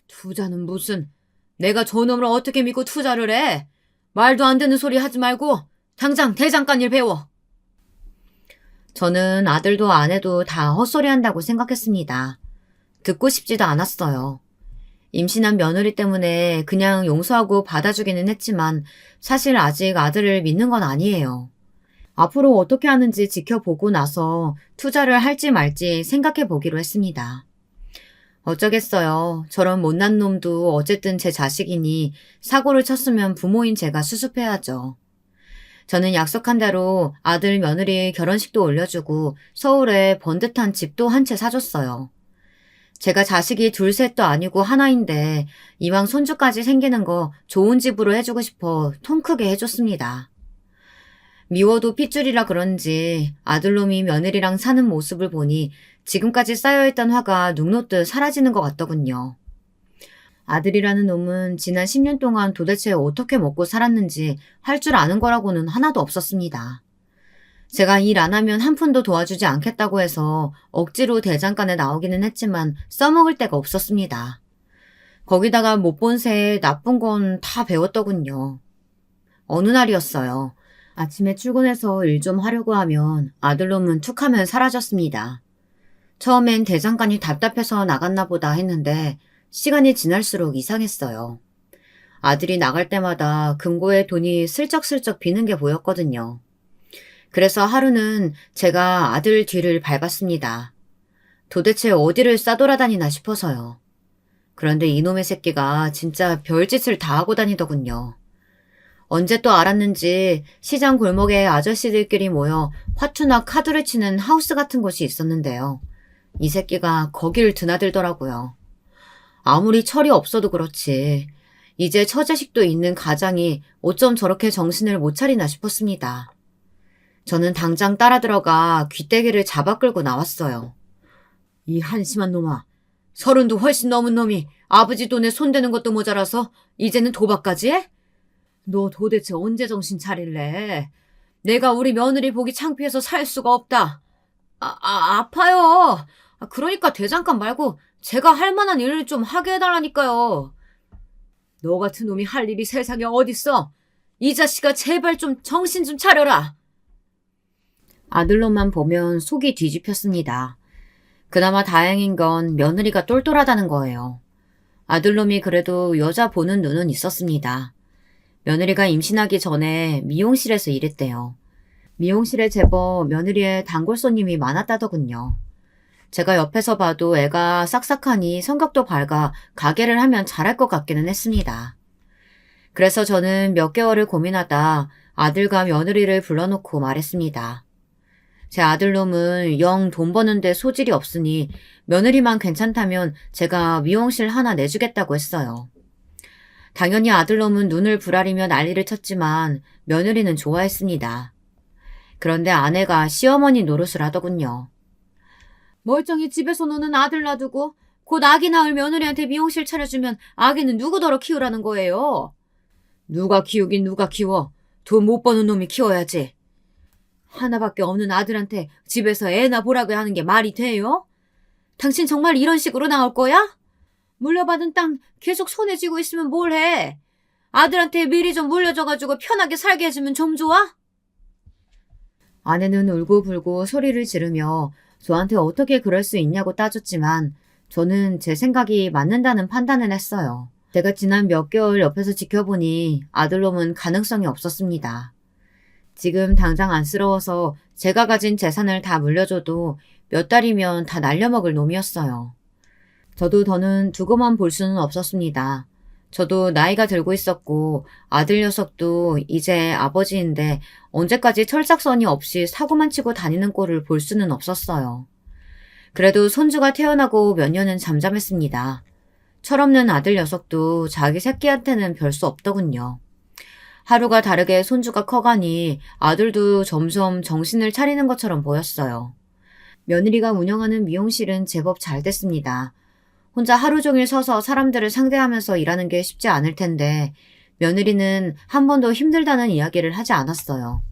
투자는 무슨, 내가 저놈을 어떻게 믿고 투자를 해? 말도 안 되는 소리 하지 말고 당장 대장간 일 배워. 저는 아들도 아내도 다 헛소리 한다고 생각했습니다. 듣고 싶지도 않았어요. 임신한 며느리 때문에 그냥 용서하고 받아주기는 했지만 사실 아직 아들을 믿는 건 아니에요. 앞으로 어떻게 하는지 지켜보고 나서 투자를 할지 말지 생각해 보기로 했습니다. 어쩌겠어요. 저런 못난 놈도 어쨌든 제 자식이니 사고를 쳤으면 부모인 제가 수습해야죠. 저는 약속한 대로 아들 며느리 결혼식도 올려주고 서울에 번듯한 집도 한 채 사줬어요. 제가 자식이 둘 셋도 아니고 하나인데 이왕 손주까지 생기는 거 좋은 집으로 해주고 싶어 통 크게 해줬습니다. 미워도 핏줄이라 그런지 아들놈이 며느리랑 사는 모습을 보니 지금까지 쌓여있던 화가 눅놓듯 사라지는 것 같더군요. 아들이라는 놈은 지난 10년 동안 도대체 어떻게 먹고 살았는지 할 줄 아는 거라고는 하나도 없었습니다. 제가 일 안 하면 한 푼도 도와주지 않겠다고 해서 억지로 대장간에 나오기는 했지만 써먹을 데가 없었습니다. 거기다가 못 본 새에 나쁜 건 다 배웠더군요. 어느 날이었어요. 아침에 출근해서 일 좀 하려고 하면 아들놈은 툭하면 사라졌습니다. 처음엔 대장간이 답답해서 나갔나 보다 했는데 시간이 지날수록 이상했어요. 아들이 나갈 때마다 금고에 돈이 슬쩍슬쩍 비는 게 보였거든요. 그래서 하루는 제가 아들 뒤를 밟았습니다. 도대체 어디를 싸돌아다니나 싶어서요. 그런데 이놈의 새끼가 진짜 별짓을 다 하고 다니더군요. 언제 또 알았는지 시장 골목에 아저씨들끼리 모여 화투나 카드를 치는 하우스 같은 곳이 있었는데요. 이 새끼가 거길 드나들더라고요. 아무리 철이 없어도 그렇지 이제 처자식도 있는 가장이 어쩜 저렇게 정신을 못 차리나 싶었습니다. 저는 당장 따라 들어가 귀때기를 잡아 끌고 나왔어요. 이 한심한 놈아, 30도 훨씬 넘은 놈이 아버지 돈에 손대는 것도 모자라서 이제는 도박까지 해? 너 도대체 언제 정신 차릴래? 내가 우리 며느리 보기 창피해서 살 수가 없다. 아파요. 그러니까 대장간 말고 제가 할 만한 일을 좀 하게 해달라니까요. 너 같은 놈이 할 일이 세상에 어딨어? 이 자식아 제발 좀 정신 좀 차려라. 아들놈만 보면 속이 뒤집혔습니다. 그나마 다행인 건 며느리가 똘똘하다는 거예요. 아들놈이 그래도 여자 보는 눈은 있었습니다. 며느리가 임신하기 전에 미용실에서 일했대요. 미용실에 제법 며느리의 단골 손님이 많았다더군요. 제가 옆에서 봐도 애가 싹싹하니 성격도 밝아 가게를 하면 잘할 것 같기는 했습니다. 그래서 저는 몇 개월을 고민하다 아들과 며느리를 불러놓고 말했습니다. 제 아들놈은 영 돈 버는데 소질이 없으니 며느리만 괜찮다면 제가 미용실 하나 내주겠다고 했어요. 당연히 아들놈은 눈을 부라리며 난리를 쳤지만 며느리는 좋아했습니다. 그런데 아내가 시어머니 노릇을 하더군요. 멀쩡히 집에서 노는 아들 놔두고 곧 아기 낳을 며느리한테 미용실 차려주면 아기는 누구더러 키우라는 거예요. 누가 키우긴 누가 키워. 돈 못 버는 놈이 키워야지. 하나밖에 없는 아들한테 집에서 애나 보라고 하는 게 말이 돼요? 당신 정말 이런 식으로 나올 거야? 물려받은 땅 계속 손에 쥐고 있으면 뭘 해? 아들한테 미리 좀 물려줘가지고 편하게 살게 해주면 좀 좋아? 아내는 울고불고 소리를 지르며 저한테 어떻게 그럴 수 있냐고 따졌지만 저는 제 생각이 맞는다는 판단을 했어요. 제가 지난 몇 개월 옆에서 지켜보니 아들놈은 가능성이 없었습니다. 지금 당장 안쓰러워서 제가 가진 재산을 다 물려줘도 몇 달이면 다 날려먹을 놈이었어요. 저도 더는 두고만 볼 수는 없었습니다. 저도 나이가 들고 있었고 아들 녀석도 이제 아버지인데 언제까지 철딱서니 없이 사고만 치고 다니는 꼴을 볼 수는 없었어요. 그래도 손주가 태어나고 몇 년은 잠잠했습니다. 철없는 아들 녀석도 자기 새끼한테는 별 수 없더군요. 하루가 다르게 손주가 커가니 아들도 점점 정신을 차리는 것처럼 보였어요. 며느리가 운영하는 미용실은 제법 잘 됐습니다. 혼자 하루 종일 서서 사람들을 상대하면서 일하는 게 쉽지 않을 텐데 며느리는 한 번도 힘들다는 이야기를 하지 않았어요.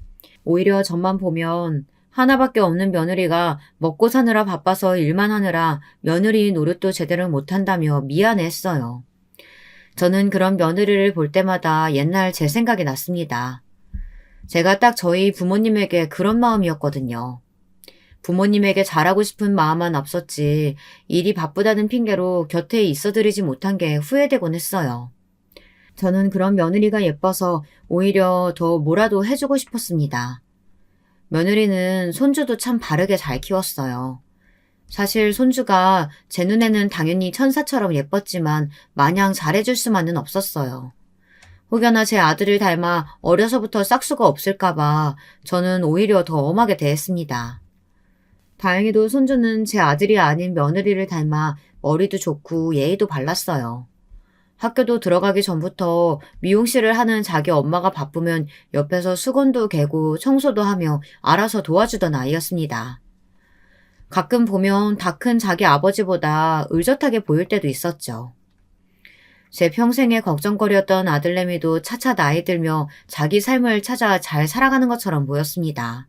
오히려 저만 보면 하나밖에 없는 며느리가 먹고 사느라 바빠서 일만 하느라 며느리 노릇도 제대로 못한다며 미안해했어요. 저는 그런 며느리를 볼 때마다 옛날 제 생각이 났습니다. 제가 딱 저희 부모님에게 그런 마음이었거든요. 부모님에게 잘하고 싶은 마음만 앞섰지 일이 바쁘다는 핑계로 곁에 있어드리지 못한 게 후회되곤 했어요. 저는 그런 며느리가 예뻐서 오히려 더 뭐라도 해주고 싶었습니다. 며느리는 손주도 참 바르게 잘 키웠어요. 사실 손주가 제 눈에는 당연히 천사처럼 예뻤지만 마냥 잘해줄 수만은 없었어요. 혹여나 제 아들을 닮아 어려서부터 싹수가 없을까봐 저는 오히려 더 엄하게 대했습니다. 다행히도 손주는 제 아들이 아닌 며느리를 닮아 머리도 좋고 예의도 발랐어요. 학교도 들어가기 전부터 미용실을 하는 자기 엄마가 바쁘면 옆에서 수건도 개고 청소도 하며 알아서 도와주던 아이였습니다. 가끔 보면 다 큰 자기 아버지보다 의젓하게 보일 때도 있었죠. 제 평생에 걱정거리였던 아들내미도 차차 나이 들며 자기 삶을 찾아 잘 살아가는 것처럼 보였습니다.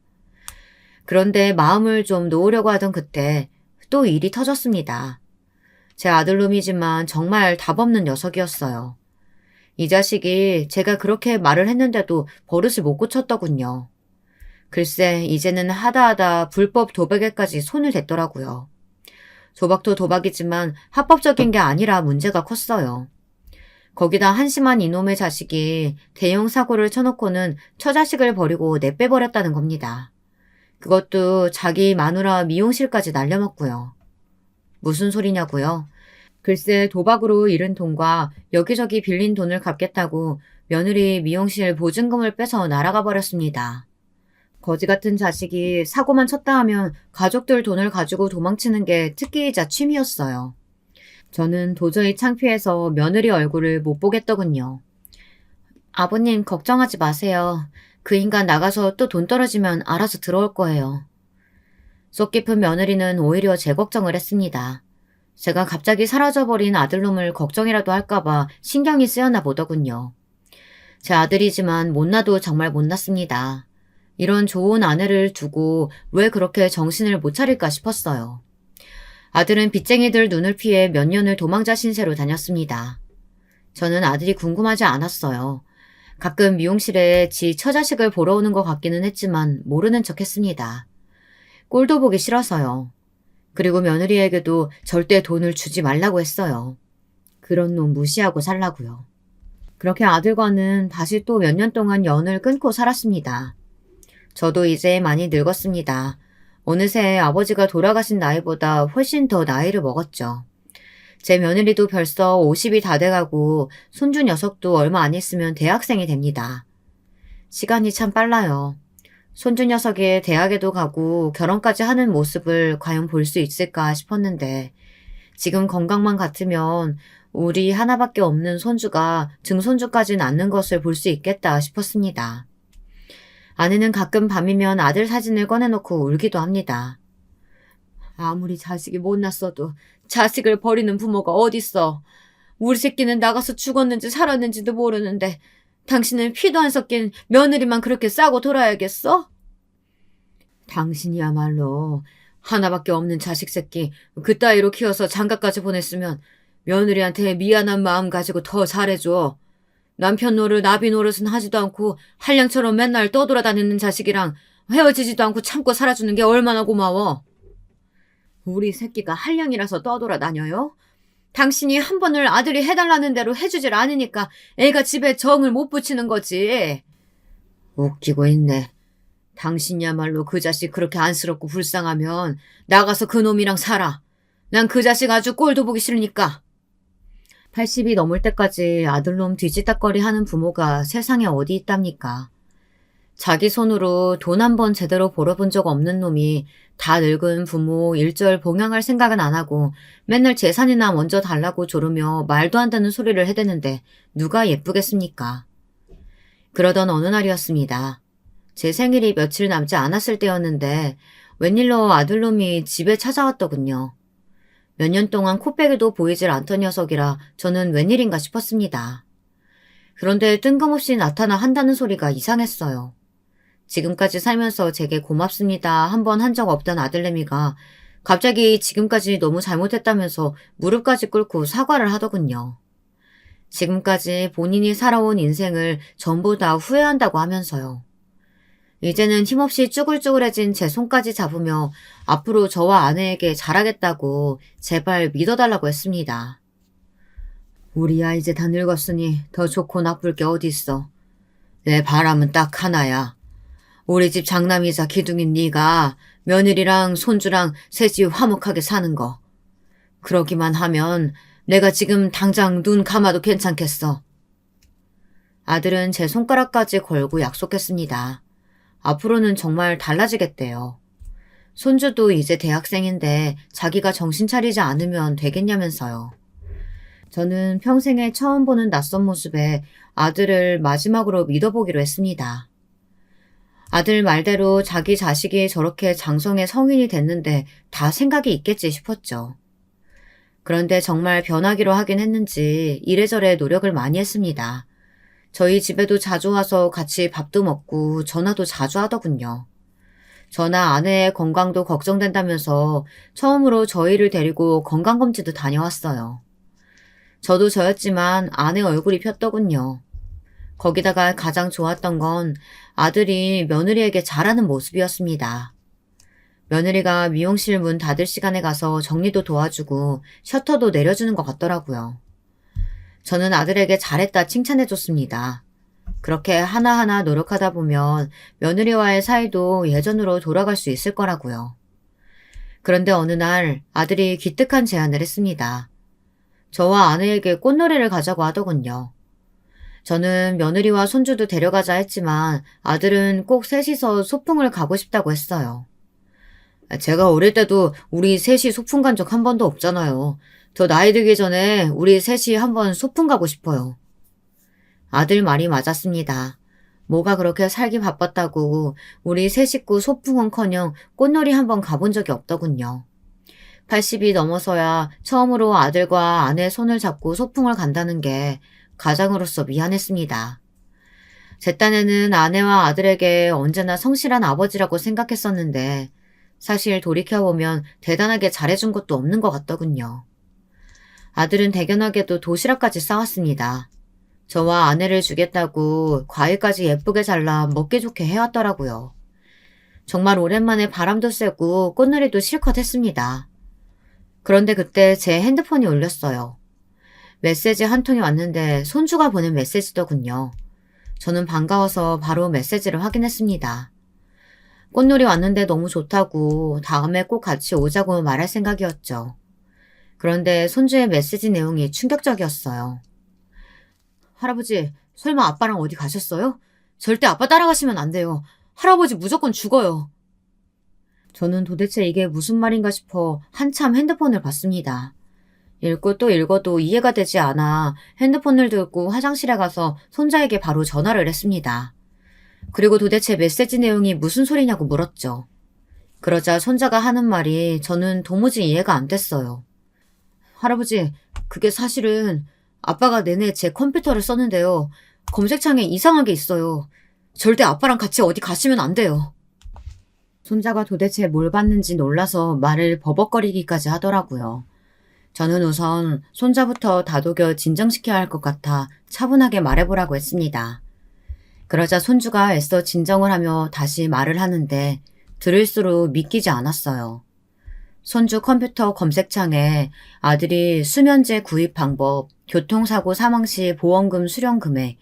그런데 마음을 좀 놓으려고 하던 그때 또 일이 터졌습니다. 제 아들놈이지만 정말 답없는 녀석이었어요. 이 자식이 제가 그렇게 말을 했는데도 버릇을 못 고쳤더군요. 글쎄 이제는 하다하다 불법 도박에까지 손을 댔더라고요. 도박도 도박이지만 합법적인 게 아니라 문제가 컸어요. 거기다 한심한 이놈의 자식이 대형 사고를 쳐놓고는 처자식을 버리고 내빼버렸다는 겁니다. 그것도 자기 마누라 미용실까지 날려먹고요. 무슨 소리냐고요? 글쎄 도박으로 잃은 돈과 여기저기 빌린 돈을 갚겠다고 며느리 미용실 보증금을 빼서 날아가 버렸습니다. 거지 같은 자식이 사고만 쳤다 하면 가족들 돈을 가지고 도망치는 게 특기이자 취미였어요. 저는 도저히 창피해서 며느리 얼굴을 못 보겠더군요. 아버님 걱정하지 마세요. 그 인간 나가서 또 돈 떨어지면 알아서 들어올 거예요. 속 깊은 며느리는 오히려 제 걱정을 했습니다. 제가 갑자기 사라져버린 아들놈을 걱정이라도 할까봐 신경이 쓰였나 보더군요. 제 아들이지만 못나도 정말 못났습니다. 이런 좋은 아내를 두고 왜 그렇게 정신을 못 차릴까 싶었어요. 아들은 빚쟁이들 눈을 피해 몇 년을 도망자 신세로 다녔습니다. 저는 아들이 궁금하지 않았어요. 가끔 미용실에 지 처자식을 보러 오는 것 같기는 했지만 모르는 척 했습니다. 꼴도 보기 싫어서요. 그리고 며느리에게도 절대 돈을 주지 말라고 했어요. 그런 놈 무시하고 살라고요. 그렇게 아들과는 다시 또 몇 년 동안 연을 끊고 살았습니다. 저도 이제 많이 늙었습니다. 어느새 아버지가 돌아가신 나이보다 훨씬 더 나이를 먹었죠. 제 며느리도 벌써 50이 다 돼가고 손주 녀석도 얼마 안 있으면 대학생이 됩니다. 시간이 참 빨라요. 손주 녀석이 대학에도 가고 결혼까지 하는 모습을 과연 볼 수 있을까 싶었는데 지금 건강만 같으면 우리 하나밖에 없는 손주가 증손주까지 낳는 것을 볼 수 있겠다 싶었습니다. 아내는 가끔 밤이면 아들 사진을 꺼내놓고 울기도 합니다. 아무리 자식이 못났어도 자식을 버리는 부모가 어딨어. 우리 새끼는 나가서 죽었는지 살았는지도 모르는데 당신은 피도 안 섞인 며느리만 그렇게 싸고 돌아야겠어? 당신이야말로 하나밖에 없는 자식 새끼 그 따위로 키워서 장가까지 보냈으면 며느리한테 미안한 마음 가지고 더 잘해줘. 남편 노릇 나비 노릇은 하지도 않고 한량처럼 맨날 떠돌아다니는 자식이랑 헤어지지도 않고 참고 살아주는 게 얼마나 고마워. 우리 새끼가 한량이라서 떠돌아다녀요? 당신이 한 번을 아들이 해달라는 대로 해주질 않으니까 애가 집에 정을 못 붙이는 거지. 웃기고 있네. 당신이야말로 그 자식 그렇게 안쓰럽고 불쌍하면 나가서 그 놈이랑 살아. 난 그 자식 아주 꼴도 보기 싫으니까. 80이 넘을 때까지 아들놈 뒤지다거리 하는 부모가 세상에 어디 있답니까? 자기 손으로 돈 한 번 제대로 벌어본 적 없는 놈이 다 늙은 부모 일절 봉양할 생각은 안 하고 맨날 재산이나 먼저 달라고 조르며 말도 안 되는 소리를 해대는데 누가 예쁘겠습니까? 그러던 어느 날이었습니다. 제 생일이 며칠 남지 않았을 때였는데 웬일로 아들놈이 집에 찾아왔더군요. 몇 년 동안 코빼기도 보이질 않던 녀석이라 저는 웬일인가 싶었습니다. 그런데 뜬금없이 나타나 한다는 소리가 이상했어요. 지금까지 살면서 제게 고맙습니다 한 번 한 적 없던 아들내미가 갑자기 지금까지 너무 잘못했다면서 무릎까지 꿇고 사과를 하더군요. 지금까지 본인이 살아온 인생을 전부 다 후회한다고 하면서요. 이제는 힘없이 쭈글쭈글해진 제 손까지 잡으며 앞으로 저와 아내에게 잘하겠다고 제발 믿어달라고 했습니다. 우리야 이제 다 늙었으니 더 좋고 나쁠 게 어디 있어. 내 바람은 딱 하나야. 우리 집 장남이자 기둥인 네가 며느리랑 손주랑 셋이 화목하게 사는 거. 그러기만 하면 내가 지금 당장 눈 감아도 괜찮겠어. 아들은 제 손가락까지 걸고 약속했습니다. 앞으로는 정말 달라지겠대요. 손주도 이제 대학생인데 자기가 정신 차리지 않으면 되겠냐면서요. 저는 평생에 처음 보는 낯선 모습에 아들을 마지막으로 믿어보기로 했습니다. 아들 말대로 자기 자식이 저렇게 장성의 성인이 됐는데 다 생각이 있겠지 싶었죠. 그런데 정말 변하기로 하긴 했는지 이래저래 노력을 많이 했습니다. 저희 집에도 자주 와서 같이 밥도 먹고 전화도 자주 하더군요. 저나 아내의 건강도 걱정된다면서 처음으로 저희를 데리고 건강검진도 다녀왔어요. 저도 저였지만 아내 얼굴이 폈더군요. 거기다가 가장 좋았던 건 아들이 며느리에게 잘하는 모습이었습니다. 며느리가 미용실 문 닫을 시간에 가서 정리도 도와주고 셔터도 내려주는 것 같더라고요. 저는 아들에게 잘했다 칭찬해줬습니다. 그렇게 하나하나 노력하다 보면 며느리와의 사이도 예전으로 돌아갈 수 있을 거라고요. 그런데 어느 날 아들이 기특한 제안을 했습니다. 저와 아내에게 꽃놀이를 가자고 하더군요. 저는 며느리와 손주도 데려가자 했지만 아들은 꼭 셋이서 소풍을 가고 싶다고 했어요. 제가 어릴 때도 우리 셋이 소풍 간 적 한 번도 없잖아요. 저 나이 들기 전에 우리 셋이 한번 소풍 가고 싶어요. 아들 말이 맞았습니다. 뭐가 그렇게 살기 바빴다고 우리 세 식구 소풍은커녕 꽃놀이 한번 가본 적이 없더군요. 80이 넘어서야 처음으로 아들과 아내 손을 잡고 소풍을 간다는 게 가장으로서 미안했습니다. 제 딴에는 아내와 아들에게 언제나 성실한 아버지라고 생각했었는데 사실 돌이켜보면 대단하게 잘해준 것도 없는 것 같더군요. 아들은 대견하게도 도시락까지 싸왔습니다. 저와 아내를 주겠다고 과일까지 예쁘게 잘라 먹기 좋게 해왔더라고요. 정말 오랜만에 바람도 쐬고 꽃놀이도 실컷 했습니다. 그런데 그때 제 핸드폰이 울렸어요. 메시지 한 통이 왔는데 손주가 보낸 메시지더군요. 저는 반가워서 바로 메시지를 확인했습니다. 꽃놀이 왔는데 너무 좋다고 다음에 꼭 같이 오자고 말할 생각이었죠. 그런데 손주의 메시지 내용이 충격적이었어요. 할아버지, 설마 아빠랑 어디 가셨어요? 절대 아빠 따라가시면 안 돼요. 할아버지 무조건 죽어요. 저는 도대체 이게 무슨 말인가 싶어 한참 핸드폰을 봤습니다. 읽고 또 읽어도 이해가 되지 않아 핸드폰을 들고 화장실에 가서 손자에게 바로 전화를 했습니다. 그리고 도대체 메시지 내용이 무슨 소리냐고 물었죠. 그러자 손자가 하는 말이 저는 도무지 이해가 안 됐어요. 할아버지, 그게 사실은 아빠가 내내 제 컴퓨터를 썼는데요. 검색창에 이상한 게 있어요. 절대 아빠랑 같이 어디 가시면 안 돼요. 손자가 도대체 뭘 봤는지 놀라서 말을 버벅거리기까지 하더라고요. 저는 우선 손자부터 다독여 진정시켜야 할 것 같아 차분하게 말해보라고 했습니다. 그러자 손주가 애써 진정을 하며 다시 말을 하는데 들을수록 믿기지 않았어요. 손주 컴퓨터 검색창에 아들이 수면제 구입 방법, 교통사고 사망 시 보험금 수령 금액,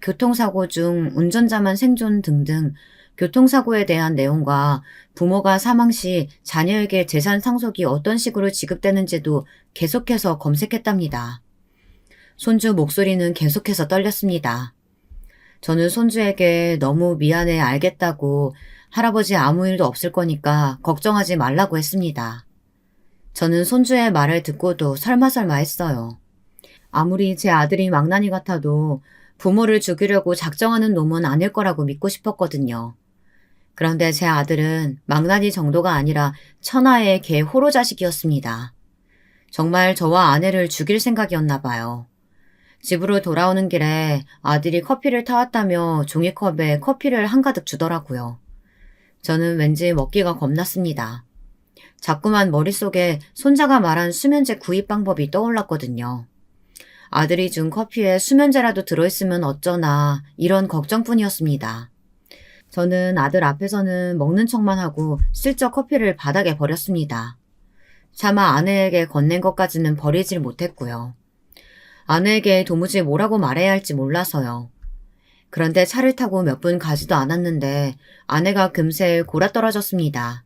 교통사고 중 운전자만 생존 등등 교통사고에 대한 내용과 부모가 사망 시 자녀에게 재산 상속이 어떤 식으로 지급되는지도 계속해서 검색했답니다. 손주 목소리는 계속해서 떨렸습니다. 저는 손주에게 너무 미안해 알겠다고 할아버지 아무 일도 없을 거니까 걱정하지 말라고 했습니다. 저는 손주의 말을 듣고도 설마설마 했어요. 아무리 제 아들이 망나니 같아도 부모를 죽이려고 작정하는 놈은 아닐 거라고 믿고 싶었거든요. 그런데 제 아들은 망나니 정도가 아니라 천하의 개 호로 자식이었습니다. 정말 저와 아내를 죽일 생각이었나 봐요. 집으로 돌아오는 길에 아들이 커피를 타왔다며 종이컵에 커피를 한가득 주더라고요. 저는 왠지 먹기가 겁났습니다. 자꾸만 머릿속에 손자가 말한 수면제 구입 방법이 떠올랐거든요. 아들이 준 커피에 수면제라도 들어있으면 어쩌나 이런 걱정뿐이었습니다. 저는 아들 앞에서는 먹는 척만 하고 슬쩍 커피를 바닥에 버렸습니다. 차마 아내에게 건넨 것까지는 버리질 못했고요. 아내에게 도무지 뭐라고 말해야 할지 몰라서요. 그런데 차를 타고 몇 분 가지도 않았는데 아내가 금세 골아떨어졌습니다.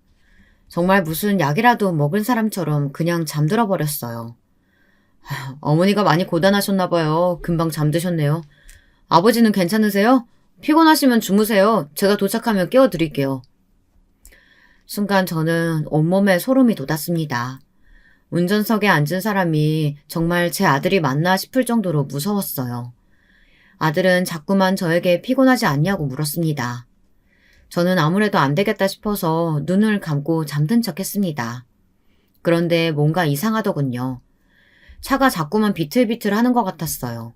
정말 무슨 약이라도 먹은 사람처럼 그냥 잠들어 버렸어요. 어머니가 많이 고단하셨나 봐요. 금방 잠드셨네요. 아버지는 괜찮으세요? 피곤하시면 주무세요. 제가 도착하면 깨워드릴게요. 순간 저는 온몸에 소름이 돋았습니다. 운전석에 앉은 사람이 정말 제 아들이 맞나 싶을 정도로 무서웠어요. 아들은 자꾸만 저에게 피곤하지 않냐고 물었습니다. 저는 아무래도 안 되겠다 싶어서 눈을 감고 잠든 척 했습니다. 그런데 뭔가 이상하더군요. 차가 자꾸만 비틀비틀 하는 것 같았어요.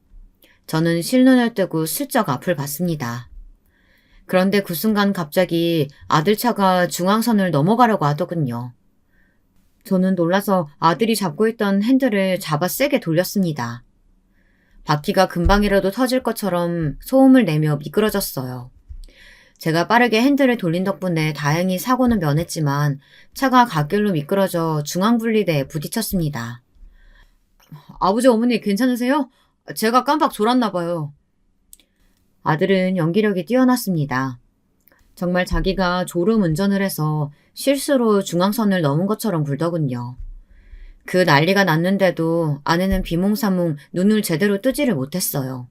저는 실눈을 뜨고 슬쩍 앞을 봤습니다. 그런데 그 순간 갑자기 아들 차가 중앙선을 넘어가려고 하더군요. 저는 놀라서 아들이 잡고 있던 핸들을 잡아 세게 돌렸습니다. 바퀴가 금방이라도 터질 것처럼 소음을 내며 미끄러졌어요. 제가 빠르게 핸들을 돌린 덕분에 다행히 사고는 면했지만 차가 갓길로 미끄러져 중앙분리대에 부딪혔습니다. 아버지 어머니 괜찮으세요? 제가 깜빡 졸았나 봐요. 아들은 연기력이 뛰어났습니다. 정말 자기가 졸음 운전을 해서 실수로 중앙선을 넘은 것처럼 굴더군요. 그 난리가 났는데도 아내는 비몽사몽 눈을 제대로 뜨지를 못했어요.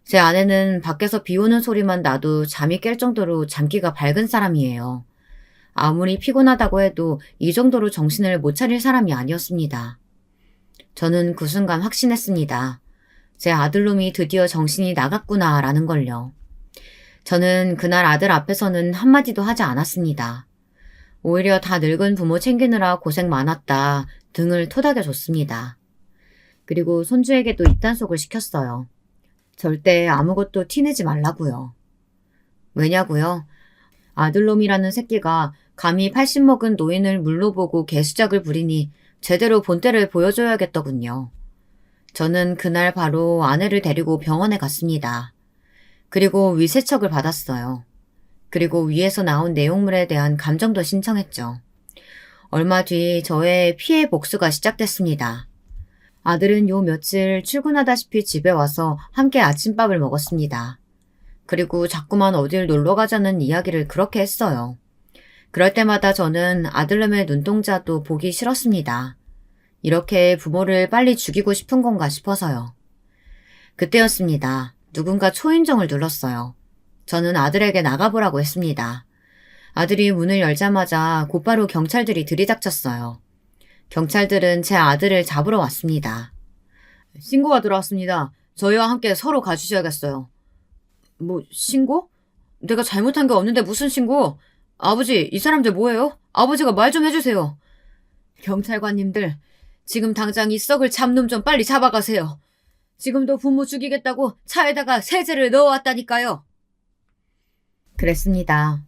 제 아내는 밖에서 비 오는 소리만 나도 잠이 깰 정도로 잠기가 밝은 사람이에요. 아무리 피곤하다고 해도 이 정도로 정신을 못 차릴 사람이 아니었습니다. 저는 그 순간 확신했습니다. 제 아들놈이 드디어 정신이 나갔구나라는 걸요. 저는 그날 아들 앞에서는 한마디도 하지 않았습니다. 오히려 다 늙은 부모 챙기느라 고생 많았다 등을 토닥여줬습니다. 그리고 손주에게도 입단속을 시켰어요. 절대 아무것도 티내지 말라고요. 왜냐고요? 아들놈이라는 새끼가 감히 80 먹은 노인을 물로 보고 개수작을 부리니 제대로 본때를 보여줘야겠더군요. 저는 그날 바로 아내를 데리고 병원에 갔습니다. 그리고 위세척을 받았어요. 그리고 위에서 나온 내용물에 대한 감정도 신청했죠. 얼마 뒤 저의 피해 복수가 시작됐습니다. 아들은 요 며칠 출근하다시피 집에 와서 함께 아침밥을 먹었습니다. 그리고 자꾸만 어딜 놀러 가자는 이야기를 그렇게 했어요. 그럴 때마다 저는 아들놈의 눈동자도 보기 싫었습니다. 이렇게 부모를 빨리 죽이고 싶은 건가 싶어서요. 그때였습니다. 누군가 초인종을 눌렀어요. 저는 아들에게 나가보라고 했습니다. 아들이 문을 열자마자 곧바로 경찰들이 들이닥쳤어요. 경찰들은 제 아들을 잡으러 왔습니다. 신고가 들어왔습니다. 저희와 함께 서로 가주셔야겠어요. 뭐 신고? 내가 잘못한 게 없는데 무슨 신고? 아버지, 이 사람들 뭐예요? 아버지가 말 좀 해주세요. 경찰관님들, 지금 당장 이 썩을 잡놈 좀 빨리 잡아가세요. 지금도 부모 죽이겠다고 차에다가 세제를 넣어왔다니까요. 그랬습니다.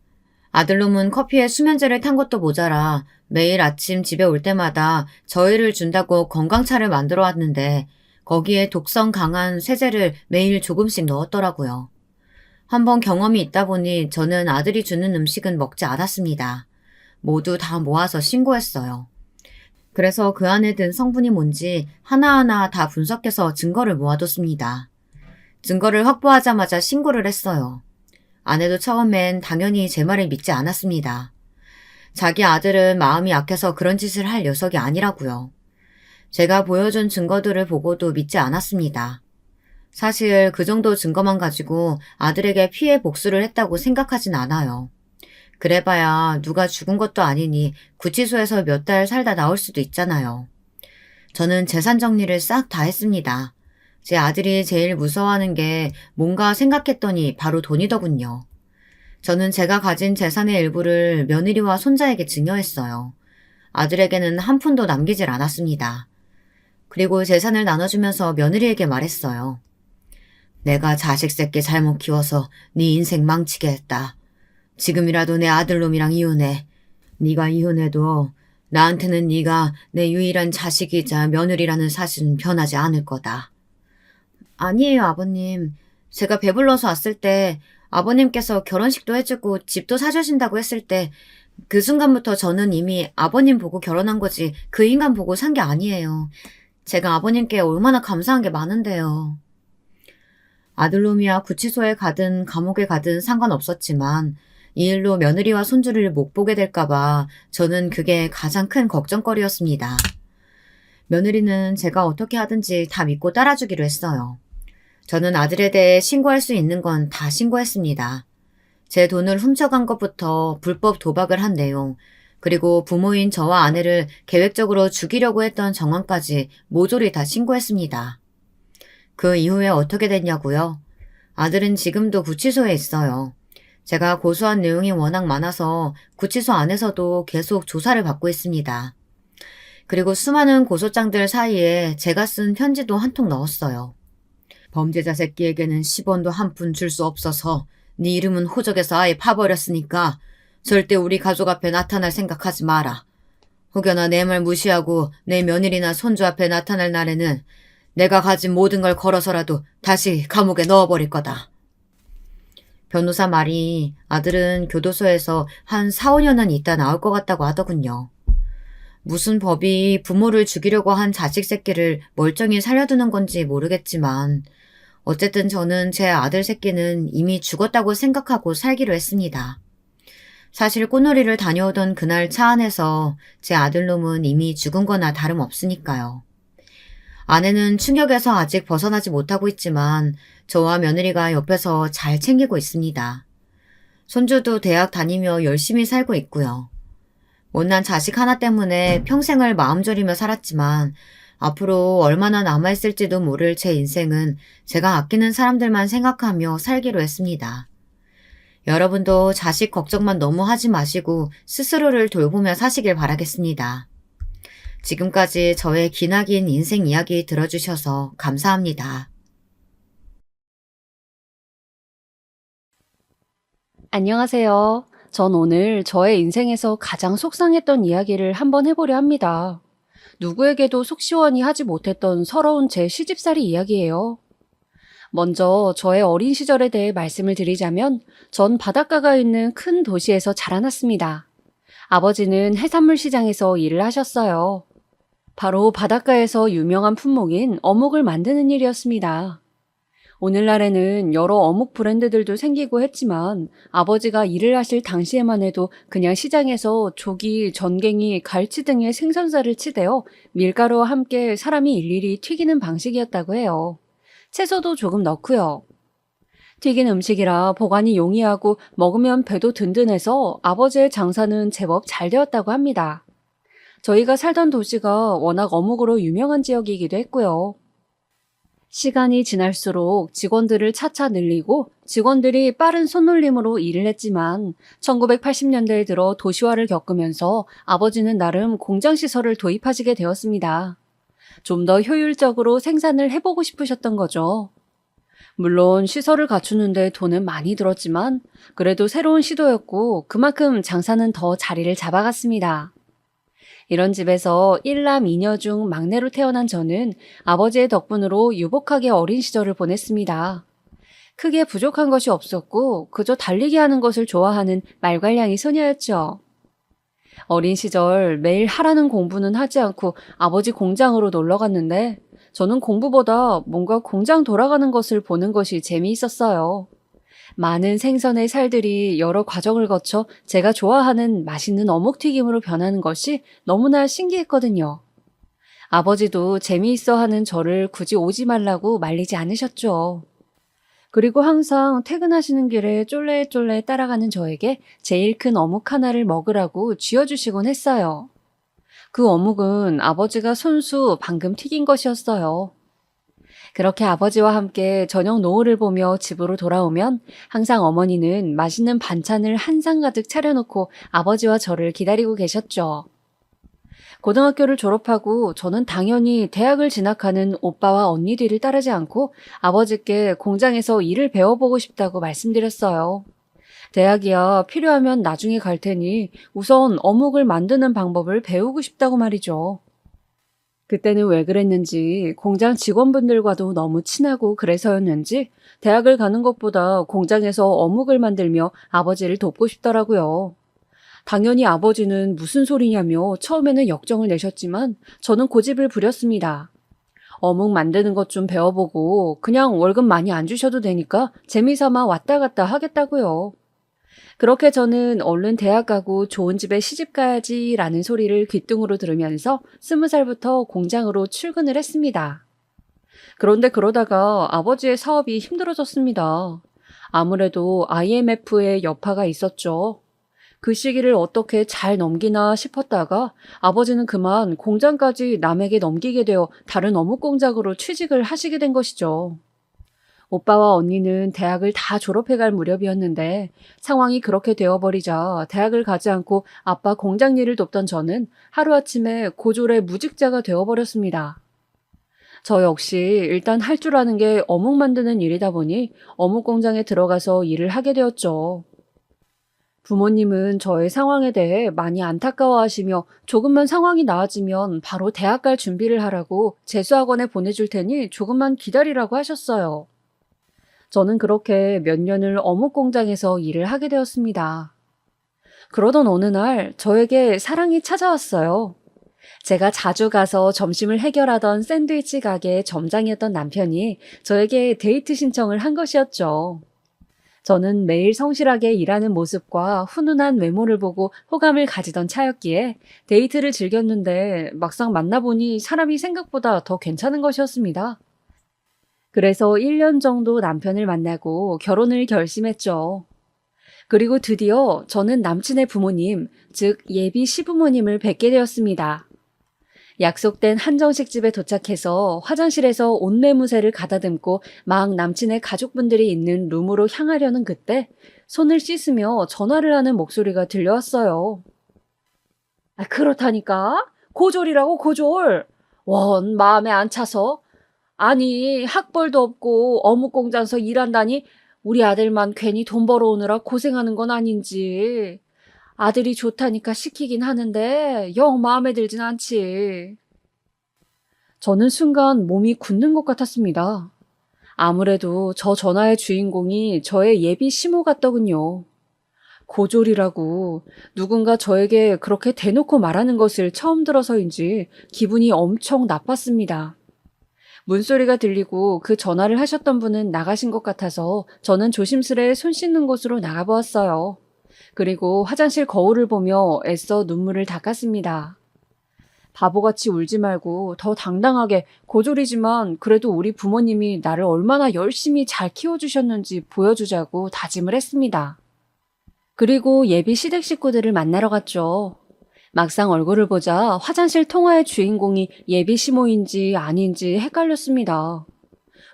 아들놈은 커피에 수면제를 탄 것도 모자라 매일 아침 집에 올 때마다 저희를 준다고 건강차를 만들어 왔는데 거기에 독성 강한 세제를 매일 조금씩 넣었더라고요. 한번 경험이 있다 보니 저는 아들이 주는 음식은 먹지 않았습니다. 모두 다 모아서 신고했어요. 그래서 그 안에 든 성분이 뭔지 하나하나 다 분석해서 증거를 모아뒀습니다. 증거를 확보하자마자 신고를 했어요. 아내도 처음엔 당연히 제 말을 믿지 않았습니다. 자기 아들은 마음이 약해서 그런 짓을 할 녀석이 아니라고요. 제가 보여준 증거들을 보고도 믿지 않았습니다. 사실 그 정도 증거만 가지고 아들에게 피해 복수를 했다고 생각하진 않아요. 그래봐야 누가 죽은 것도 아니니 구치소에서 몇 달 살다 나올 수도 있잖아요. 저는 재산 정리를 싹 다 했습니다. 제 아들이 제일 무서워하는 게 뭔가 생각했더니 바로 돈이더군요. 저는 제가 가진 재산의 일부를 며느리와 손자에게 증여했어요. 아들에게는 한 푼도 남기질 않았습니다. 그리고 재산을 나눠주면서 며느리에게 말했어요. 내가 자식 새끼 잘못 키워서 네 인생 망치게 했다. 지금이라도 내 아들놈이랑 이혼해. 네가 이혼해도 나한테는 네가 내 유일한 자식이자 며느리라는 사실은 변하지 않을 거다. 아니에요, 아버님. 제가 배불러서 왔을 때 아버님께서 결혼식도 해주고 집도 사주신다고 했을 때 그 순간부터 저는 이미 아버님 보고 결혼한 거지 그 인간 보고 산 게 아니에요. 제가 아버님께 얼마나 감사한 게 많은데요. 아들놈이야 구치소에 가든 감옥에 가든 상관없었지만 이 일로 며느리와 손주를 못 보게 될까봐 저는 그게 가장 큰 걱정거리였습니다. 며느리는 제가 어떻게 하든지 다 믿고 따라주기로 했어요. 저는 아들에 대해 신고할 수 있는 건 다 신고했습니다. 제 돈을 훔쳐간 것부터 불법 도박을 한 내용, 그리고 부모인 저와 아내를 계획적으로 죽이려고 했던 정황까지 모조리 다 신고했습니다. 그 이후에 어떻게 됐냐고요? 아들은 지금도 구치소에 있어요. 제가 고소한 내용이 워낙 많아서 구치소 안에서도 계속 조사를 받고 있습니다. 그리고 수많은 고소장들 사이에 제가 쓴 편지도 한 통 넣었어요. 범죄자 새끼에게는 10원도 한 푼 줄 수 없어서 네 이름은 호적에서 아예 파버렸으니까 절대 우리 가족 앞에 나타날 생각하지 마라. 혹여나 내 말 무시하고 내 며느리나 손주 앞에 나타날 날에는 내가 가진 모든 걸 걸어서라도 다시 감옥에 넣어버릴 거다. 변호사 말이 아들은 교도소에서 한 4, 5년은 있다 나올 것 같다고 하더군요. 무슨 법이 부모를 죽이려고 한 자식 새끼를 멀쩡히 살려두는 건지 모르겠지만 어쨌든 저는 제 아들 새끼는 이미 죽었다고 생각하고 살기로 했습니다. 사실 꽃놀이를 다녀오던 그날 차 안에서 제 아들놈은 이미 죽은 거나 다름없으니까요. 아내는 충격에서 아직 벗어나지 못하고 있지만 저와 며느리가 옆에서 잘 챙기고 있습니다. 손주도 대학 다니며 열심히 살고 있고요. 못난 자식 하나 때문에 평생을 마음 졸이며 살았지만 앞으로 얼마나 남아있을지도 모를 제 인생은 제가 아끼는 사람들만 생각하며 살기로 했습니다. 여러분도 자식 걱정만 너무 하지 마시고 스스로를 돌보며 사시길 바라겠습니다. 지금까지 저의 기나긴 인생 이야기 들어주셔서 감사합니다. 안녕하세요. 전 오늘 저의 인생에서 가장 속상했던 이야기를 한번 해보려 합니다. 누구에게도 속 시원히 하지 못했던 서러운 제 시집살이 이야기예요. 먼저 저의 어린 시절에 대해 말씀을 드리자면 전 바닷가가 있는 큰 도시에서 자라났습니다. 아버지는 해산물 시장에서 일을 하셨어요. 바로 바닷가에서 유명한 품목인 어묵을 만드는 일이었습니다. 오늘날에는 여러 어묵 브랜드들도 생기고 했지만 아버지가 일을 하실 당시에만 해도 그냥 시장에서 조기, 전갱이, 갈치 등의 생선살을 치대어 밀가루와 함께 사람이 일일이 튀기는 방식이었다고 해요. 채소도 조금 넣고요. 튀긴 음식이라 보관이 용이하고 먹으면 배도 든든해서 아버지의 장사는 제법 잘 되었다고 합니다. 저희가 살던 도시가 워낙 어묵으로 유명한 지역이기도 했고요. 시간이 지날수록 직원들을 차차 늘리고 직원들이 빠른 손놀림으로 일을 했지만 1980년대에 들어 도시화를 겪으면서 아버지는 나름 공장시설을 도입하시게 되었습니다. 좀 더 효율적으로 생산을 해보고 싶으셨던 거죠. 물론 시설을 갖추는데 돈은 많이 들었지만 그래도 새로운 시도였고 그만큼 장사는 더 자리를 잡아갔습니다. 이런 집에서 1남 2녀 중 막내로 태어난 저는 아버지의 덕분으로 유복하게 어린 시절을 보냈습니다. 크게 부족한 것이 없었고 그저 달리기 하는 것을 좋아하는 말괄량이 소녀였죠. 어린 시절 매일 하라는 공부는 하지 않고 아버지 공장으로 놀러 갔는데 저는 공부보다 뭔가 공장 돌아가는 것을 보는 것이 재미있었어요. 많은 생선의 살들이 여러 과정을 거쳐 제가 좋아하는 맛있는 어묵튀김으로 변하는 것이 너무나 신기했거든요. 아버지도 재미있어 하는 저를 굳이 오지 말라고 말리지 않으셨죠. 그리고 항상 퇴근하시는 길에 쫄래쫄래 따라가는 저에게 제일 큰 어묵 하나를 먹으라고 쥐어주시곤 했어요. 그 어묵은 아버지가 손수 방금 튀긴 것이었어요. 그렇게 아버지와 함께 저녁 노을을 보며 집으로 돌아오면 항상 어머니는 맛있는 반찬을 한 상 가득 차려놓고 아버지와 저를 기다리고 계셨죠. 고등학교를 졸업하고 저는 당연히 대학을 진학하는 오빠와 언니 뒤를 따르지 않고 아버지께 공장에서 일을 배워보고 싶다고 말씀드렸어요. 대학이야 필요하면 나중에 갈 테니 우선 어묵을 만드는 방법을 배우고 싶다고 말이죠. 그때는 왜 그랬는지 공장 직원분들과도 너무 친하고 그래서였는지 대학을 가는 것보다 공장에서 어묵을 만들며 아버지를 돕고 싶더라고요. 당연히 아버지는 무슨 소리냐며 처음에는 역정을 내셨지만 저는 고집을 부렸습니다. 어묵 만드는 것 좀 배워보고 그냥 월급 많이 안 주셔도 되니까 재미삼아 왔다 갔다 하겠다고요. 그렇게 저는 얼른 대학 가고 좋은 집에 시집 가야지라는 소리를 귓등으로 들으면서 20살부터 공장으로 출근을 했습니다. 그런데 그러다가 아버지의 사업이 힘들어졌습니다. 아무래도 IMF의 여파가 있었죠. 그 시기를 어떻게 잘 넘기나 싶었다가 아버지는 그만 공장까지 남에게 넘기게 되어 다른 어묵 공장으로 취직을 하시게 된 것이죠. 오빠와 언니는 대학을 다 졸업해갈 무렵이었는데 상황이 그렇게 되어버리자 대학을 가지 않고 아빠 공장 일을 돕던 저는 하루아침에 고졸의 무직자가 되어버렸습니다. 저 역시 일단 할 줄 아는 게 어묵 만드는 일이다 보니 어묵 공장에 들어가서 일을 하게 되었죠. 부모님은 저의 상황에 대해 많이 안타까워하시며 조금만 상황이 나아지면 바로 대학 갈 준비를 하라고 재수학원에 보내줄 테니 조금만 기다리라고 하셨어요. 저는 그렇게 몇 년을 어묵 공장에서 일을 하게 되었습니다. 그러던 어느 날 저에게 사랑이 찾아왔어요. 제가 자주 가서 점심을 해결하던 샌드위치 가게 점장이었던 남편이 저에게 데이트 신청을 한 것이었죠. 저는 매일 성실하게 일하는 모습과 훈훈한 외모를 보고 호감을 가지던 차였기에 데이트를 즐겼는데 막상 만나보니 사람이 생각보다 더 괜찮은 것이었습니다. 그래서 1년 정도 남편을 만나고 결혼을 결심했죠. 그리고 드디어 저는 남친의 부모님, 즉 예비 시부모님을 뵙게 되었습니다. 약속된 한정식 집에 도착해서 화장실에서 옷매무새를 가다듬고 막 남친의 가족분들이 있는 룸으로 향하려는 그때 손을 씻으며 전화를 하는 목소리가 들려왔어요. 그렇다니까? 고졸이라고 고졸. 원 마음에 안 차서. 아니 학벌도 없고 어묵 공장에서 일한다니 우리 아들만 괜히 돈 벌어오느라 고생하는 건 아닌지. 아들이 좋다니까 시키긴 하는데 영 마음에 들진 않지. 저는 순간 몸이 굳는 것 같았습니다. 아무래도 저 전화의 주인공이 저의 예비 시모 같더군요. 고졸이라고 누군가 저에게 그렇게 대놓고 말하는 것을 처음 들어서인지 기분이 엄청 나빴습니다. 문소리가 들리고 그 전화를 하셨던 분은 나가신 것 같아서 저는 조심스레 손 씻는 곳으로 나가보았어요. 그리고 화장실 거울을 보며 애써 눈물을 닦았습니다. 바보같이 울지 말고 더 당당하게 고졸이지만 그래도 우리 부모님이 나를 얼마나 열심히 잘 키워주셨는지 보여주자고 다짐을 했습니다. 그리고 예비 시댁 식구들을 만나러 갔죠. 막상 얼굴을 보자 화장실 통화의 주인공이 예비 시모인지 아닌지 헷갈렸습니다.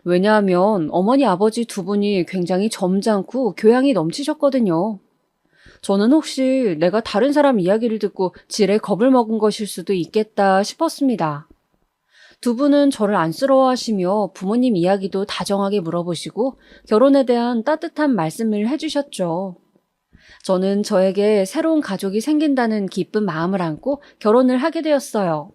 왜냐하면 어머니 아버지 두 분이 굉장히 점잖고 교양이 넘치셨거든요. 저는 혹시 내가 다른 사람 이야기를 듣고 지레 겁을 먹은 것일 수도 있겠다 싶었습니다. 두 분은 저를 안쓰러워하시며 부모님 이야기도 다정하게 물어보시고 결혼에 대한 따뜻한 말씀을 해주셨죠. 저는 저에게 새로운 가족이 생긴다는 기쁜 마음을 안고 결혼을 하게 되었어요.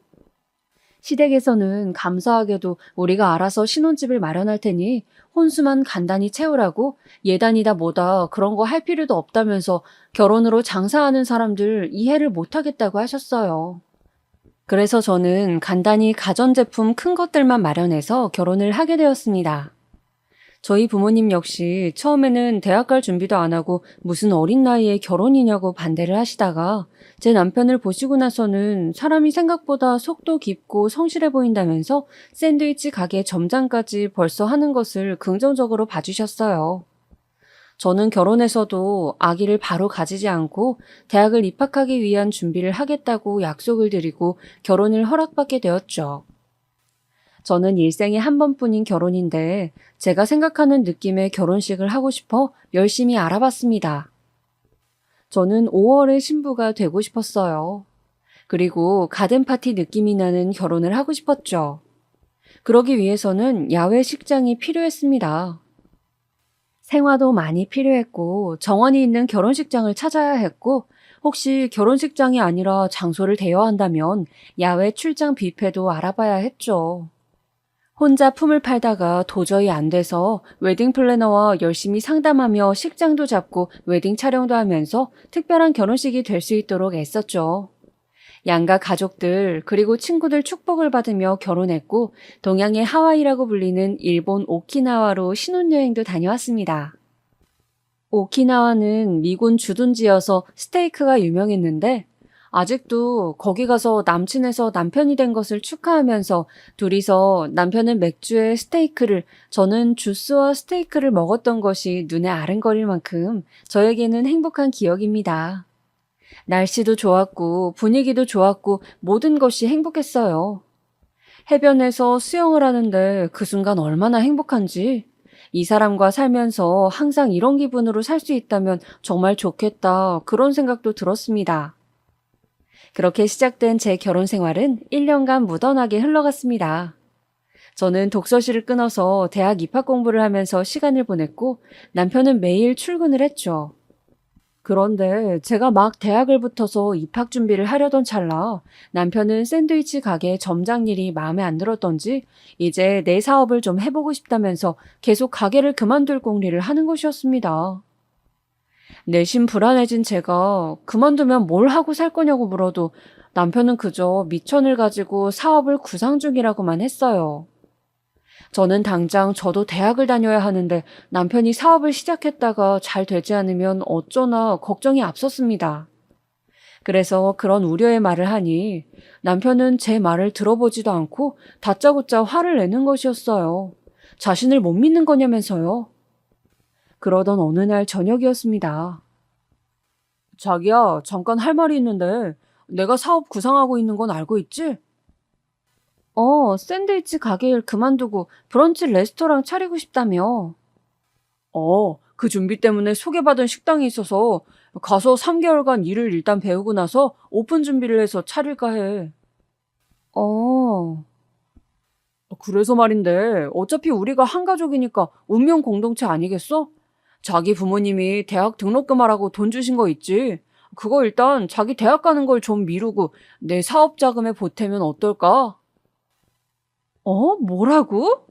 시댁에서는 감사하게도 우리가 알아서 신혼집을 마련할 테니 혼수만 간단히 채우라고 예단이다 뭐다 그런 거 할 필요도 없다면서 결혼으로 장사하는 사람들 이해를 못하겠다고 하셨어요. 그래서 저는 간단히 가전제품 큰 것들만 마련해서 결혼을 하게 되었습니다. 저희 부모님 역시 처음에는 대학 갈 준비도 안 하고 무슨 어린 나이에 결혼이냐고 반대를 하시다가 제 남편을 보시고 나서는 사람이 생각보다 속도 깊고 성실해 보인다면서 샌드위치 가게 점장까지 벌써 하는 것을 긍정적으로 봐주셨어요. 저는 결혼해서도 아기를 바로 가지지 않고 대학을 입학하기 위한 준비를 하겠다고 약속을 드리고 결혼을 허락받게 되었죠. 저는 일생에 한 번뿐인 결혼인데 제가 생각하는 느낌의 결혼식을 하고 싶어 열심히 알아봤습니다. 저는 5월에 신부가 되고 싶었어요. 그리고 가든파티 느낌이 나는 결혼을 하고 싶었죠. 그러기 위해서는 야외 식장이 필요했습니다. 생화도 많이 필요했고 정원이 있는 결혼식장을 찾아야 했고 혹시 결혼식장이 아니라 장소를 대여한다면 야외 출장 뷔페도 알아봐야 했죠. 혼자 품을 팔다가 도저히 안 돼서 웨딩 플래너와 열심히 상담하며 식장도 잡고 웨딩 촬영도 하면서 특별한 결혼식이 될 수 있도록 애썼죠. 양가 가족들 그리고 친구들 축복을 받으며 결혼했고 동양의 하와이라고 불리는 일본 오키나와로 신혼여행도 다녀왔습니다. 오키나와는 미군 주둔지여서 스테이크가 유명했는데 아직도 거기 가서 남친에서 남편이 된 것을 축하하면서 둘이서 남편은 맥주에 스테이크를 저는 주스와 스테이크를 먹었던 것이 눈에 아른거릴 만큼 저에게는 행복한 기억입니다. 날씨도 좋았고 분위기도 좋았고 모든 것이 행복했어요. 해변에서 수영을 하는데 그 순간 얼마나 행복한지 이 사람과 살면서 항상 이런 기분으로 살 수 있다면 정말 좋겠다 그런 생각도 들었습니다. 그렇게 시작된 제 결혼 생활은 1년간 무던하게 흘러갔습니다. 저는 독서실을 끊어서 대학 입학 공부를 하면서 시간을 보냈고 남편은 매일 출근을 했죠. 그런데 제가 막 대학을 붙어서 입학 준비를 하려던 찰나 남편은 샌드위치 가게 점장 일이 마음에 안 들었던지 이제 내 사업을 좀 해보고 싶다면서 계속 가게를 그만둘 공리를 하는 것이었습니다. 내심 불안해진 제가 그만두면 뭘 하고 살 거냐고 물어도 남편은 그저 미천을 가지고 사업을 구상 중이라고만 했어요. 저는 당장 저도 대학을 다녀야 하는데 남편이 사업을 시작했다가 잘 되지 않으면 어쩌나 걱정이 앞섰습니다. 그래서 그런 우려의 말을 하니 남편은 제 말을 들어보지도 않고 다짜고짜 화를 내는 것이었어요. 자신을 못 믿는 거냐면서요. 그러던 어느 날 저녁이었습니다. 자기야, 잠깐 할 말이 있는데 내가 사업 구상하고 있는 건 알고 있지? 샌드위치 가게 일 그만두고 브런치 레스토랑 차리고 싶다며. 그 준비 때문에 소개받은 식당이 있어서 가서 3개월간 일을 일단 배우고 나서 오픈 준비를 해서 차릴까 해. 어, 그래서 말인데 어차피 우리가 한 가족이니까 운명 공동체 아니겠어? 자기 부모님이 대학 등록금 하라고 돈 주신 거 있지? 그거 일단 자기 대학 가는 걸 좀 미루고 내 사업 자금에 보태면 어떨까? 뭐라고?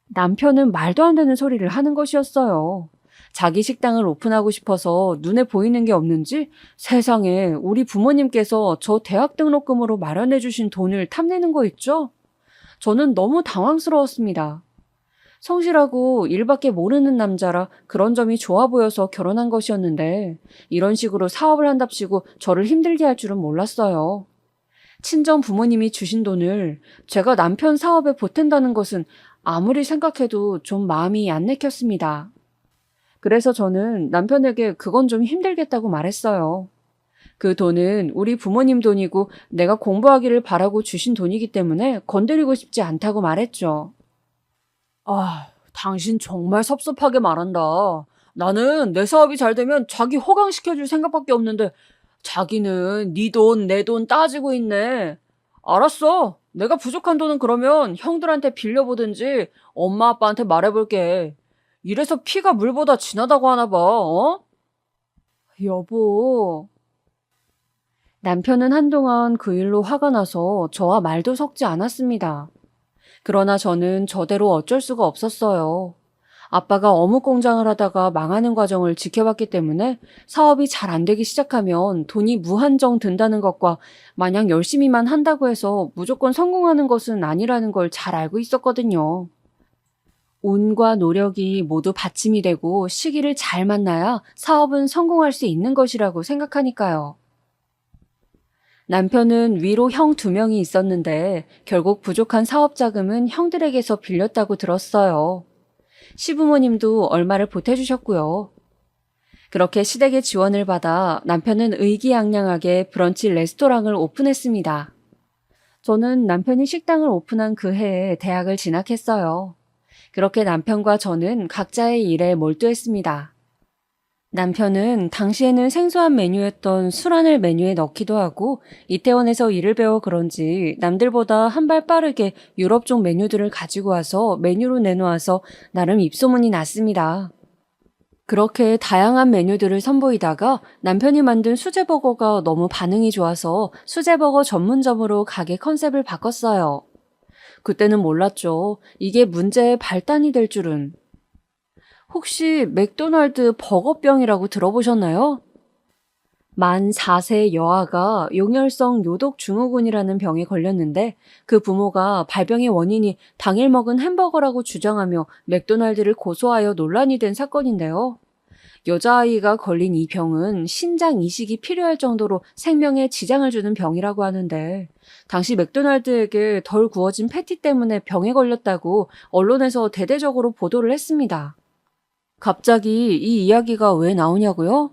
남편은 말도 안 되는 소리를 하는 것이었어요. 자기 식당을 오픈하고 싶어서 눈에 보이는 게 없는지 세상에 우리 부모님께서 저 대학 등록금으로 마련해 주신 돈을 탐내는 거 있죠? 저는 너무 당황스러웠습니다. 성실하고 일밖에 모르는 남자라 그런 점이 좋아 보여서 결혼한 것이었는데 이런 식으로 사업을 한답시고 저를 힘들게 할 줄은 몰랐어요. 친정 부모님이 주신 돈을 제가 남편 사업에 보탠다는 것은 아무리 생각해도 좀 마음이 안 내켰습니다. 그래서 저는 남편에게 그건 좀 힘들겠다고 말했어요. 그 돈은 우리 부모님 돈이고 내가 공부하기를 바라고 주신 돈이기 때문에 건드리고 싶지 않다고 말했죠. 당신 정말 섭섭하게 말한다. 나는 내 사업이 잘 되면 자기 호강시켜줄 생각밖에 없는데 자기는 네 돈, 내 돈 따지고 있네. 알았어. 내가 부족한 돈은 그러면 형들한테 빌려보든지 엄마 아빠한테 말해볼게. 이래서 피가 물보다 진하다고 하나 봐, 어? 여보. 남편은 한동안 그 일로 화가 나서 저와 말도 섞지 않았습니다. 그러나 저는 저대로 어쩔 수가 없었어요. 아빠가 어묵 공장을 하다가 망하는 과정을 지켜봤기 때문에 사업이 잘 안 되기 시작하면 돈이 무한정 든다는 것과 마냥 열심히만 한다고 해서 무조건 성공하는 것은 아니라는 걸 잘 알고 있었거든요. 운과 노력이 모두 받침이 되고 시기를 잘 만나야 사업은 성공할 수 있는 것이라고 생각하니까요. 남편은 위로 형 2명이 있었는데 결국 부족한 사업 자금은 형들에게서 빌렸다고 들었어요. 시부모님도 얼마를 보태주셨고요. 그렇게 시댁의 지원을 받아 남편은 의기양양하게 브런치 레스토랑을 오픈했습니다. 저는 남편이 식당을 오픈한 그 해에 대학을 진학했어요. 그렇게 남편과 저는 각자의 일에 몰두했습니다. 남편은 당시에는 생소한 메뉴였던 술안을 메뉴에 넣기도 하고 이태원에서 일을 배워 그런지 남들보다 한 발 빠르게 유럽 쪽 메뉴들을 가지고 와서 메뉴로 내놓아서 나름 입소문이 났습니다. 그렇게 다양한 메뉴들을 선보이다가 남편이 만든 수제버거가 너무 반응이 좋아서 수제버거 전문점으로 가게 컨셉을 바꿨어요. 그때는 몰랐죠. 이게 문제의 발단이 될 줄은. 혹시 맥도날드 버거병이라고 들어보셨나요? 만 4세 여아가 용혈성 요독 증후군이라는 병에 걸렸는데 그 부모가 발병의 원인이 당일 먹은 햄버거라고 주장하며 맥도날드를 고소하여 논란이 된 사건인데요. 여자아이가 걸린 이 병은 신장 이식이 필요할 정도로 생명에 지장을 주는 병이라고 하는데 당시 맥도날드에게 덜 구워진 패티 때문에 병에 걸렸다고 언론에서 대대적으로 보도를 했습니다. 갑자기 이 이야기가 왜 나오냐고요?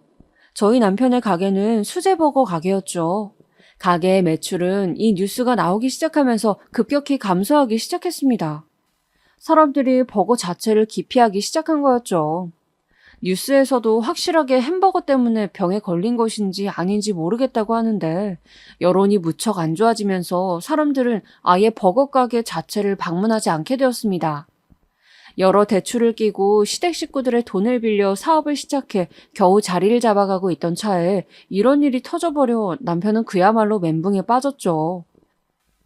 저희 남편의 가게는 수제버거 가게였죠. 가게의 매출은 이 뉴스가 나오기 시작하면서 급격히 감소하기 시작했습니다. 사람들이 버거 자체를 기피하기 시작한 거였죠. 뉴스에서도 확실하게 햄버거 때문에 병에 걸린 것인지 아닌지 모르겠다고 하는데 여론이 무척 안 좋아지면서 사람들은 아예 버거 가게 자체를 방문하지 않게 되었습니다. 여러 대출을 끼고 시댁 식구들의 돈을 빌려 사업을 시작해 겨우 자리를 잡아가고 있던 차에 이런 일이 터져버려 남편은 그야말로 멘붕에 빠졌죠.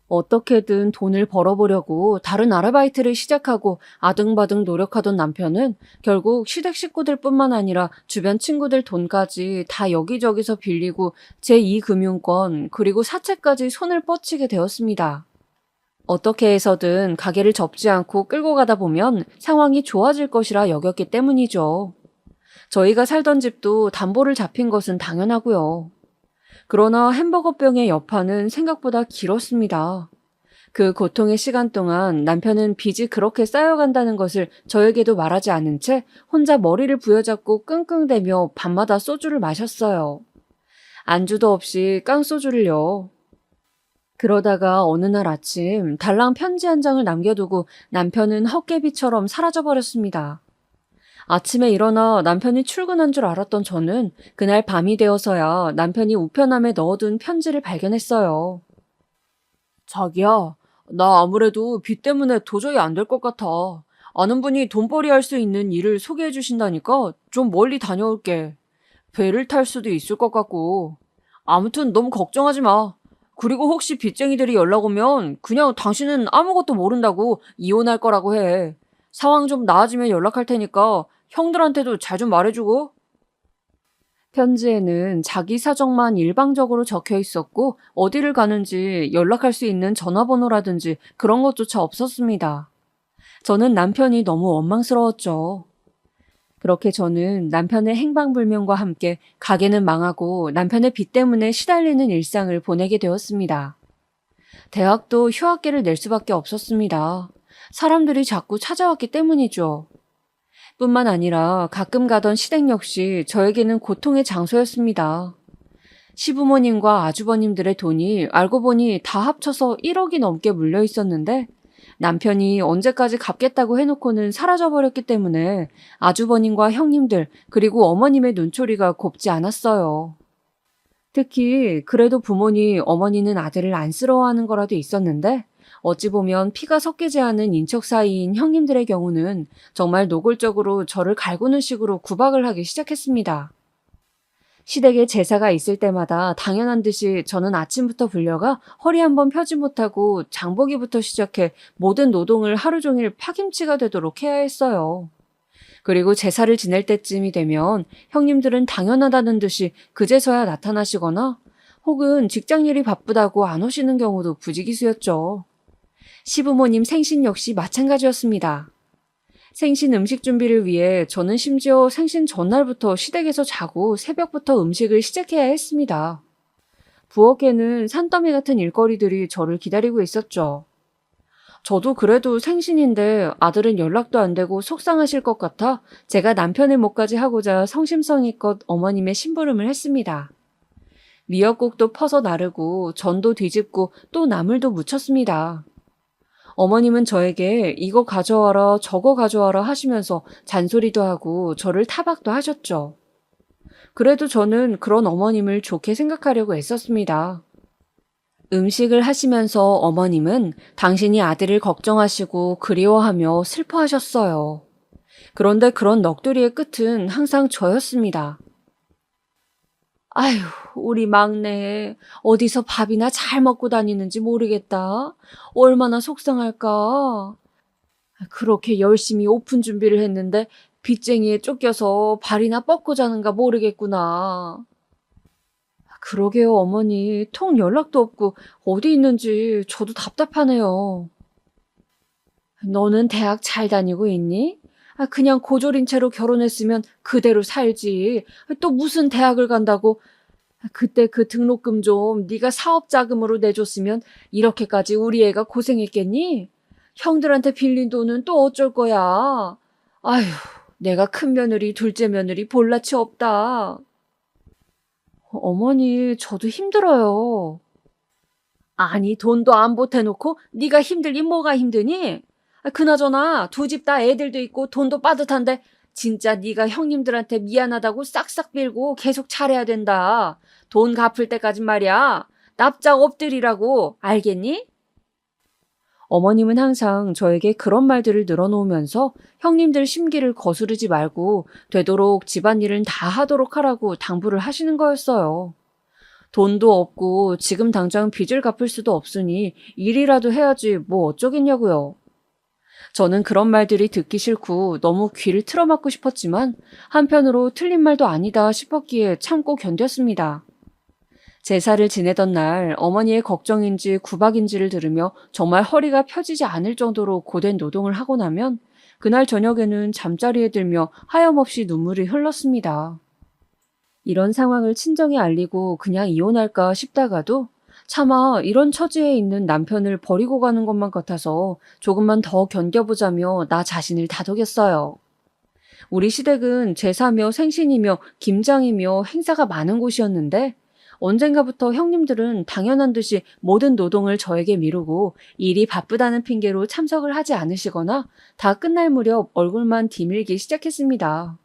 어떻게든 돈을 벌어보려고 다른 아르바이트를 시작하고 아등바등 노력하던 남편은 결국 시댁 식구들뿐만 아니라 주변 친구들 돈까지 다 여기저기서 빌리고 제2금융권 그리고 사채까지 손을 뻗치게 되었습니다. 어떻게 해서든 가게를 접지 않고 끌고 가다 보면 상황이 좋아질 것이라 여겼기 때문이죠. 저희가 살던 집도 담보를 잡힌 것은 당연하고요. 그러나 햄버거병의 여파는 생각보다 길었습니다. 그 고통의 시간 동안 남편은 빚이 그렇게 쌓여간다는 것을 저에게도 말하지 않은 채 혼자 머리를 부여잡고 끙끙대며 밤마다 소주를 마셨어요. 안주도 없이 깡소주를요. 그러다가 어느 날 아침 달랑 편지 한 장을 남겨두고 남편은 헛개비처럼 사라져버렸습니다. 아침에 일어나 남편이 출근한 줄 알았던 저는 그날 밤이 되어서야 남편이 우편함에 넣어둔 편지를 발견했어요. 자기야, 나 아무래도 빚 때문에 도저히 안 될 것 같아. 아는 분이 돈벌이 할 수 있는 일을 소개해 주신다니까 좀 멀리 다녀올게. 배를 탈 수도 있을 것 같고. 아무튼 너무 걱정하지 마. 그리고 혹시 빚쟁이들이 연락 오면 그냥 당신은 아무것도 모른다고 이혼할 거라고 해. 상황 좀 나아지면 연락할 테니까 형들한테도 잘 좀 말해주고. 편지에는 자기 사정만 일방적으로 적혀 있었고 어디를 가는지 연락할 수 있는 전화번호라든지 그런 것조차 없었습니다. 저는 남편이 너무 원망스러웠죠. 그렇게 저는 남편의 행방불명과 함께 가게는 망하고 남편의 빚 때문에 시달리는 일상을 보내게 되었습니다. 대학도 휴학계를 낼 수밖에 없었습니다. 사람들이 자꾸 찾아왔기 때문이죠. 뿐만 아니라 가끔 가던 시댁 역시 저에게는 고통의 장소였습니다. 시부모님과 아주버님들의 돈이 알고 보니 다 합쳐서 1억이 넘게 물려 있었는데 남편이 언제까지 갚겠다고 해놓고는 사라져버렸기 때문에 아주버님과 형님들 그리고 어머님의 눈초리가 곱지 않았어요. 특히 그래도 부모니 어머니는 아들을 안쓰러워하는 거라도 있었는데 어찌 보면 피가 섞이지 않은 인척 사이인 형님들의 경우는 정말 노골적으로 저를 갈구는 식으로 구박을 하기 시작했습니다. 시댁에 제사가 있을 때마다 당연한 듯이 저는 아침부터 불려가 허리 한번 펴지 못하고 장보기부터 시작해 모든 노동을 하루 종일 파김치가 되도록 해야 했어요. 그리고 제사를 지낼 때쯤이 되면 형님들은 당연하다는 듯이 그제서야 나타나시거나 혹은 직장일이 바쁘다고 안 오시는 경우도 부지기수였죠. 시부모님 생신 역시 마찬가지였습니다. 생신 음식 준비를 위해 저는 심지어 생신 전날부터 시댁에서 자고 새벽부터 음식을 시작해야 했습니다. 부엌에는 산더미 같은 일거리들이 저를 기다리고 있었죠. 저도 그래도 생신인데 아들은 연락도 안 되고 속상하실 것 같아 제가 남편의 몫까지 하고자 성심성의껏 어머님의 심부름을 했습니다. 미역국도 퍼서 나르고 전도 뒤집고 또 나물도 무쳤습니다. 어머님은 저에게 이거 가져와라 저거 가져와라 하시면서 잔소리도 하고 저를 타박도 하셨죠. 그래도 저는 그런 어머님을 좋게 생각하려고 애썼습니다. 음식을 하시면서 어머님은 당신이 아들을 걱정하시고 그리워하며 슬퍼하셨어요. 그런데 그런 넋두리의 끝은 항상 저였습니다. 아휴, 우리 막내 어디서 밥이나 잘 먹고 다니는지 모르겠다. 얼마나 속상할까. 그렇게 열심히 오픈 준비를 했는데 빚쟁이에 쫓겨서 발이나 뻗고 자는가 모르겠구나. 그러게요, 어머니. 통 연락도 없고 어디 있는지 저도 답답하네요. 너는 대학 잘 다니고 있니? 그냥 고졸인 채로 결혼했으면 그대로 살지. 또 무슨 대학을 간다고. 그때 그 등록금 좀 네가 사업 자금으로 내줬으면 이렇게까지 우리 애가 고생했겠니? 형들한테 빌린 돈은 또 어쩔 거야. 아휴, 내가 큰 며느리, 둘째 며느리 볼라치 없다. 어머니, 저도 힘들어요. 아니, 돈도 안 보태놓고 네가 힘들긴 뭐가 힘드니? 그나저나 두 집 다 애들도 있고 돈도 빠듯한데 진짜 네가 형님들한테 미안하다고 싹싹 빌고 계속 잘해야 된다. 돈 갚을 때까진 말이야. 납작 엎드리라고. 알겠니? 어머님은 항상 저에게 그런 말들을 늘어놓으면서 형님들 심기를 거스르지 말고 되도록 집안일은 다 하도록 하라고 당부를 하시는 거였어요. 돈도 없고 지금 당장 빚을 갚을 수도 없으니 일이라도 해야지 뭐 어쩌겠냐고요. 저는 그런 말들이 듣기 싫고 너무 귀를 틀어막고 싶었지만 한편으로 틀린 말도 아니다 싶었기에 참고 견뎠습니다. 제사를 지내던 날 어머니의 걱정인지 구박인지를 들으며 정말 허리가 펴지지 않을 정도로 고된 노동을 하고 나면 그날 저녁에는 잠자리에 들며 하염없이 눈물이 흘렀습니다. 이런 상황을 친정에 알리고 그냥 이혼할까 싶다가도 차마 이런 처지에 있는 남편을 버리고 가는 것만 같아서 조금만 더 견뎌보자며 나 자신을 다독였어요. 우리 시댁은 제사며 생신이며 김장이며 행사가 많은 곳이었는데 언젠가부터 형님들은 당연한 듯이 모든 노동을 저에게 미루고 일이 바쁘다는 핑계로 참석을 하지 않으시거나 다 끝날 무렵 얼굴만 디밀기 시작했습니다.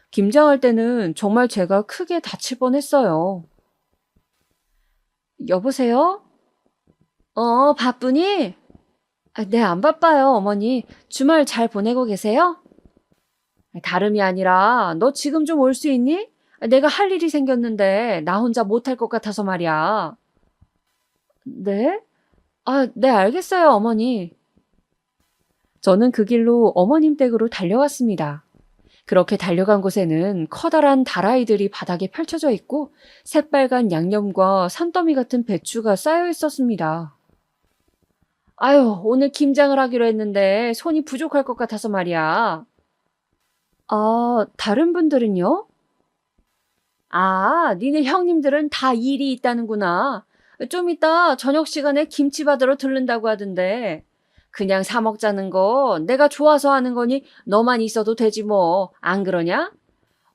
김장할 때는 정말 제가 크게 다칠 뻔했어요. 여보세요? 바쁘니? 네, 안 바빠요, 어머니. 주말 잘 보내고 계세요? 다름이 아니라 너 지금 좀 올 수 있니? 내가 할 일이 생겼는데 나 혼자 못할 것 같아서 말이야. 네? 네, 알겠어요, 어머니. 저는 그 길로 어머님 댁으로 달려왔습니다. 그렇게 달려간 곳에는 커다란 다라이들이 바닥에 펼쳐져 있고 새빨간 양념과 산더미 같은 배추가 쌓여 있었습니다. 아유, 오늘 김장을 하기로 했는데 손이 부족할 것 같아서 말이야. 다른 분들은요? 니네 형님들은 다 일이 있다는구나. 좀 이따 저녁 시간에 김치 받으러 들른다고 하던데. 그냥 사 먹자는 거 내가 좋아서 하는 거니 너만 있어도 되지 뭐. 안 그러냐?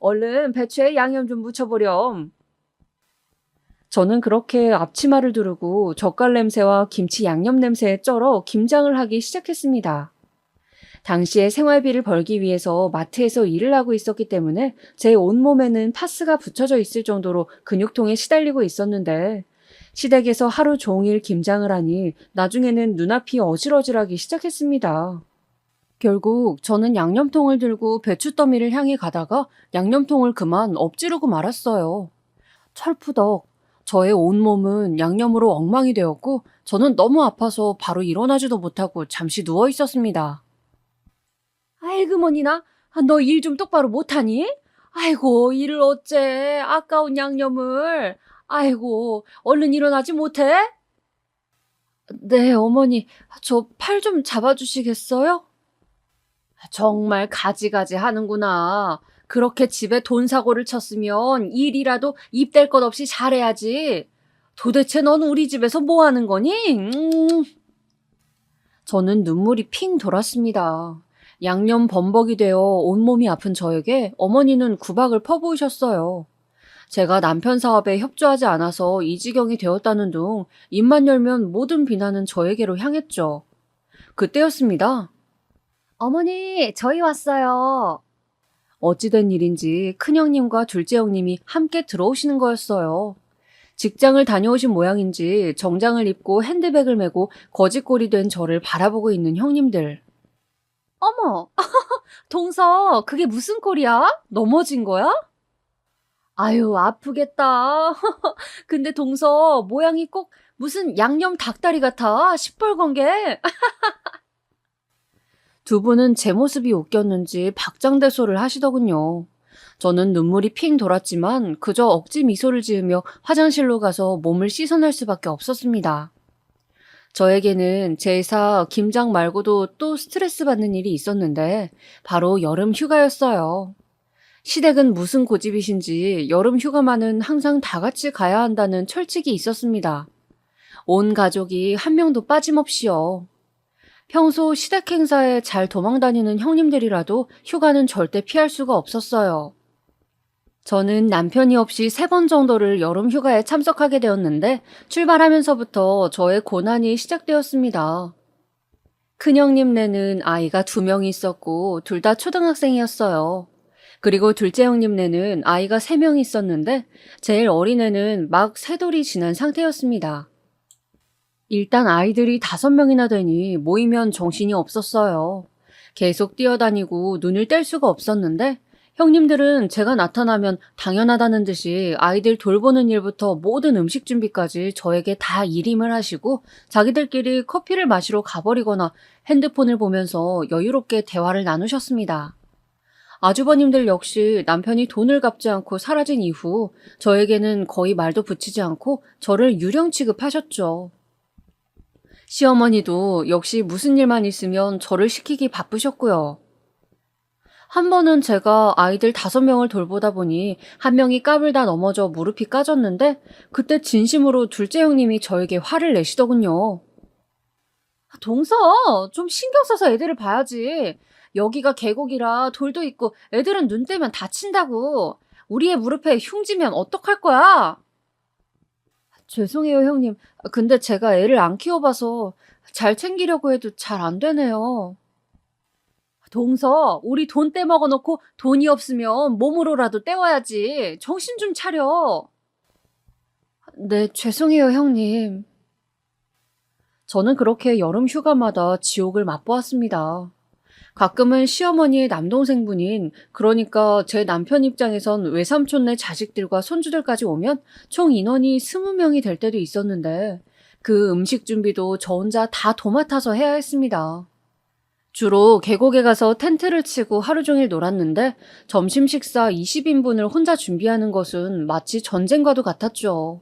얼른 배추에 양념 좀 묻혀보렴. 저는 그렇게 앞치마를 두르고 젓갈 냄새와 김치 양념 냄새에 쩔어 김장을 하기 시작했습니다. 당시에 생활비를 벌기 위해서 마트에서 일을 하고 있었기 때문에 제 온몸에는 파스가 붙여져 있을 정도로 근육통에 시달리고 있었는데 시댁에서 하루 종일 김장을 하니 나중에는 눈앞이 어질어질하기 시작했습니다. 결국 저는 양념통을 들고 배추더미를 향해 가다가 양념통을 그만 엎지르고 말았어요. 철푸덕 저의 온몸은 양념으로 엉망이 되었고 저는 너무 아파서 바로 일어나지도 못하고 잠시 누워 있었습니다. 아이고 뭐니나 너 일 좀 똑바로 못하니? 아이고 일을 어째 아까운 양념을 아이고 얼른 일어나지 못해? 네 어머니 저 팔 좀 잡아주시겠어요? 정말 가지가지 하는구나. 그렇게 집에 돈 사고를 쳤으면 일이라도 입댈 것 없이 잘해야지. 도대체 넌 우리 집에서 뭐 하는 거니? 저는 눈물이 핑 돌았습니다. 양념 범벅이 되어 온몸이 아픈 저에게 어머니는 구박을 퍼부으셨어요. 제가 남편 사업에 협조하지 않아서 이 지경이 되었다는 둥 입만 열면 모든 비난은 저에게로 향했죠. 그때였습니다. 어머니, 저희 왔어요. 어찌된 일인지 큰형님과 둘째 형님이 함께 들어오시는 거였어요. 직장을 다녀오신 모양인지 정장을 입고 핸드백을 메고 거짓골이 된 저를 바라보고 있는 형님들. 어머, 동서, 그게 무슨 꼴이야? 넘어진 거야? 아유, 아프겠다. 근데 동서, 모양이 꼭 무슨 양념 닭다리 같아. 시뻘건 게. 두 분은 제 모습이 웃겼는지 박장대소를 하시더군요. 저는 눈물이 핑 돌았지만 그저 억지 미소를 지으며 화장실로 가서 몸을 씻어낼 수밖에 없었습니다. 저에게는 제 회사 김장 말고도 또 스트레스 받는 일이 있었는데 바로 여름 휴가였어요. 시댁은 무슨 고집이신지 여름 휴가만은 항상 다 같이 가야 한다는 철칙이 있었습니다. 온 가족이 한 명도 빠짐없이요. 평소 시댁 행사에 잘 도망다니는 형님들이라도 휴가는 절대 피할 수가 없었어요. 저는 남편이 없이 3번 정도를 여름 휴가에 참석하게 되었는데 출발하면서부터 저의 고난이 시작되었습니다. 큰형님네는 아이가 2명이 있었고 둘 다 초등학생이었어요. 그리고 둘째 형님네는 아이가 3명이 있었는데 제일 어린애는 막 3돌이 지난 상태였습니다. 일단 아이들이 5명이나 되니 모이면 정신이 없었어요. 계속 뛰어다니고 눈을 뗄 수가 없었는데 형님들은 제가 나타나면 당연하다는 듯이 아이들 돌보는 일부터 모든 음식 준비까지 저에게 다 일임을 하시고 자기들끼리 커피를 마시러 가버리거나 핸드폰을 보면서 여유롭게 대화를 나누셨습니다. 아주버님들 역시 남편이 돈을 갚지 않고 사라진 이후 저에게는 거의 말도 붙이지 않고 저를 유령 취급하셨죠. 시어머니도 역시 무슨 일만 있으면 저를 시키기 바쁘셨고요. 한 번은 제가 아이들 5명을 돌보다 보니 한 명이 까불다 넘어져 무릎이 까졌는데 그때 진심으로 둘째 형님이 저에게 화를 내시더군요. 동서, 좀 신경 써서 애들을 봐야지. 여기가 계곡이라 돌도 있고 애들은 눈 떼면 다친다고. 우리 애 무릎에 흉지면 어떡할 거야? 죄송해요, 형님. 근데 제가 애를 안 키워봐서 잘 챙기려고 해도 잘 안 되네요. 동서, 우리 돈 떼먹어 놓고 돈이 없으면 몸으로라도 때워야지. 정신 좀 차려. 네, 죄송해요, 형님. 저는 그렇게 여름 휴가마다 지옥을 맛보았습니다. 가끔은 시어머니의 남동생분인, 그러니까 제 남편 입장에선 외삼촌네 자식들과 손주들까지 오면 총 인원이 20명이 될 때도 있었는데 그 음식 준비도 저 혼자 다 도맡아서 해야 했습니다. 주로 계곡에 가서 텐트를 치고 하루 종일 놀았는데 점심 식사 20인분을 혼자 준비하는 것은 마치 전쟁과도 같았죠.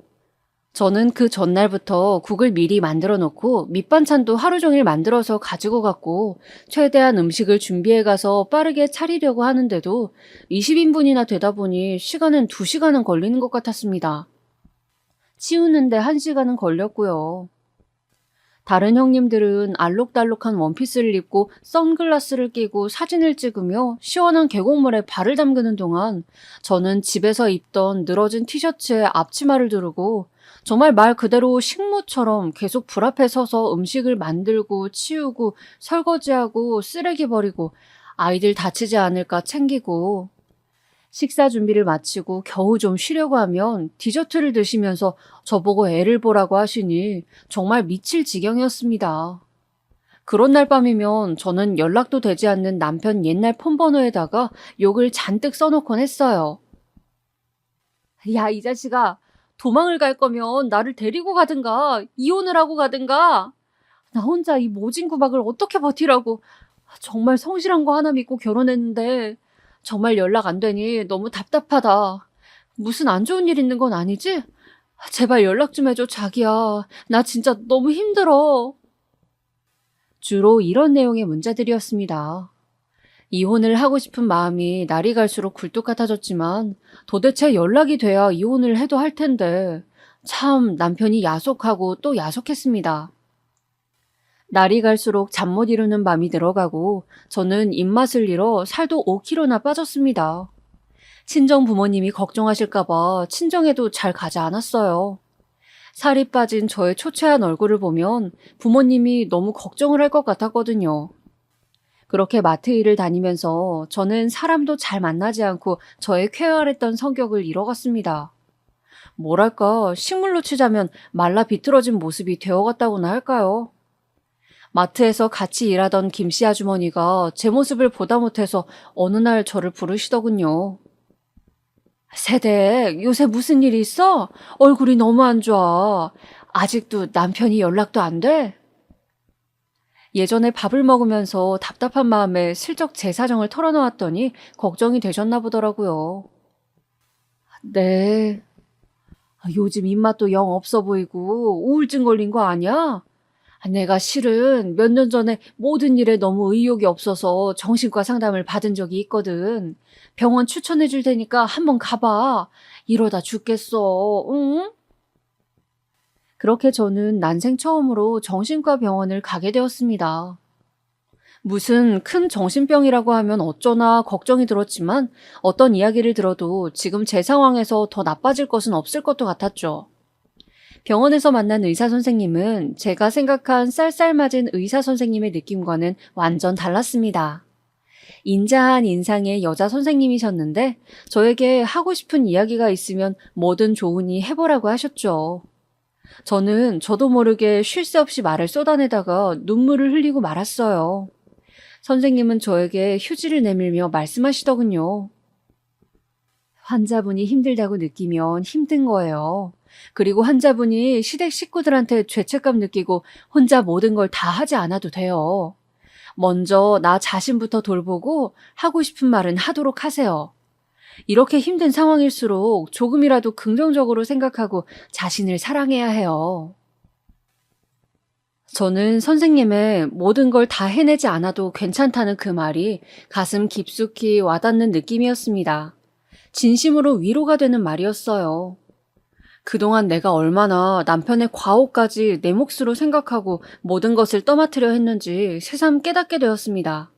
저는 그 전날부터 국을 미리 만들어 놓고 밑반찬도 하루 종일 만들어서 가지고 갔고 최대한 음식을 준비해 가서 빠르게 차리려고 하는데도 20인분이나 되다 보니 시간은 2시간은 걸리는 것 같았습니다. 치우는데 1시간은 걸렸고요. 다른 형님들은 알록달록한 원피스를 입고 선글라스를 끼고 사진을 찍으며 시원한 계곡물에 발을 담그는 동안 저는 집에서 입던 늘어진 티셔츠에 앞치마를 두르고 정말 말 그대로 식모처럼 계속 불 앞에 서서 음식을 만들고 치우고 설거지하고 쓰레기 버리고 아이들 다치지 않을까 챙기고 식사 준비를 마치고 겨우 좀 쉬려고 하면 디저트를 드시면서 저보고 애를 보라고 하시니 정말 미칠 지경이었습니다. 그런 날 밤이면 저는 연락도 되지 않는 남편 옛날 폰번호에다가 욕을 잔뜩 써놓곤 했어요. 야, 이 자식아, 도망을 갈 거면 나를 데리고 가든가 이혼을 하고 가든가. 나 혼자 이 모진 구박을 어떻게 버티라고. 정말 성실한 거 하나 믿고 결혼했는데 정말 연락 안 되니 너무 답답하다. 무슨 안 좋은 일 있는 건 아니지? 제발 연락 좀 해줘, 자기야. 나 진짜 너무 힘들어. 주로 이런 내용의 문자들이었습니다. 이혼을 하고 싶은 마음이 날이 갈수록 굴뚝 같아졌지만 도대체 연락이 돼야 이혼을 해도 할 텐데 참 남편이 야속하고 또 야속했습니다. 날이 갈수록 잠 못 이루는 밤이 들어가고 저는 입맛을 잃어 살도 5kg나 빠졌습니다. 친정 부모님이 걱정하실까봐 친정에도 잘 가지 않았어요. 살이 빠진 저의 초췌한 얼굴을 보면 부모님이 너무 걱정을 할 것 같았거든요. 그렇게 마트 일을 다니면서 저는 사람도 잘 만나지 않고 저의 쾌활했던 성격을 잃어갔습니다. 뭐랄까, 식물로 치자면 말라 비틀어진 모습이 되어갔다고나 할까요? 마트에서 같이 일하던 김씨 아주머니가 제 모습을 보다 못해서 어느 날 저를 부르시더군요. 세댁, 요새 무슨 일이 있어? 얼굴이 너무 안 좋아. 아직도 남편이 연락도 안 돼? 예전에 밥을 먹으면서 답답한 마음에 슬쩍 제 사정을 털어놓았더니 걱정이 되셨나 보더라고요. 네. 요즘 입맛도 영 없어 보이고 우울증 걸린 거 아니야? 내가 실은 몇 년 전에 모든 일에 너무 의욕이 없어서 정신과 상담을 받은 적이 있거든. 병원 추천해 줄 테니까 한번 가봐. 이러다 죽겠어. 응? 그렇게 저는 난생 처음으로 정신과 병원을 가게 되었습니다. 무슨 큰 정신병이라고 하면 어쩌나 걱정이 들었지만 어떤 이야기를 들어도 지금 제 상황에서 더 나빠질 것은 없을 것도 같았죠. 병원에서 만난 의사 선생님은 제가 생각한 쌀쌀맞은 의사 선생님의 느낌과는 완전 달랐습니다. 인자한 인상의 여자 선생님이셨는데 저에게 하고 싶은 이야기가 있으면 뭐든 좋으니 해보라고 하셨죠. 저는 저도 모르게 쉴 새 없이 말을 쏟아내다가 눈물을 흘리고 말았어요. 선생님은 저에게 휴지를 내밀며 말씀하시더군요. 환자분이 힘들다고 느끼면 힘든 거예요. 그리고 환자분이 시댁 식구들한테 죄책감 느끼고 혼자 모든 걸 다 하지 않아도 돼요. 먼저 나 자신부터 돌보고 하고 싶은 말은 하도록 하세요. 이렇게 힘든 상황일수록 조금이라도 긍정적으로 생각하고 자신을 사랑해야 해요. 저는 선생님의 모든 걸 다 해내지 않아도 괜찮다는 그 말이 가슴 깊숙이 와닿는 느낌이었습니다. 진심으로 위로가 되는 말이었어요. 그동안 내가 얼마나 남편의 과오까지 내 몫으로 생각하고 모든 것을 떠맡으려 했는지 새삼 깨닫게 되었습니다.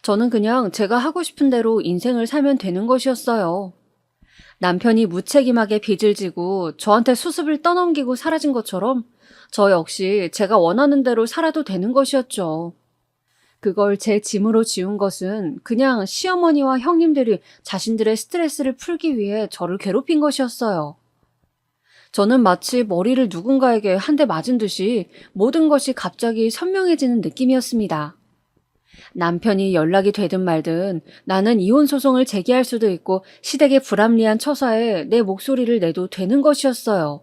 저는 그냥 제가 하고 싶은 대로 인생을 살면 되는 것이었어요. 남편이 무책임하게 빚을 지고 저한테 수습을 떠넘기고 사라진 것처럼 저 역시 제가 원하는 대로 살아도 되는 것이었죠. 그걸 제 짐으로 지운 것은 그냥 시어머니와 형님들이 자신들의 스트레스를 풀기 위해 저를 괴롭힌 것이었어요. 저는 마치 머리를 누군가에게 한 대 맞은 듯이 모든 것이 갑자기 선명해지는 느낌이었습니다. 남편이 연락이 되든 말든 나는 이혼 소송을 제기할 수도 있고 시댁의 불합리한 처사에 내 목소리를 내도 되는 것이었어요.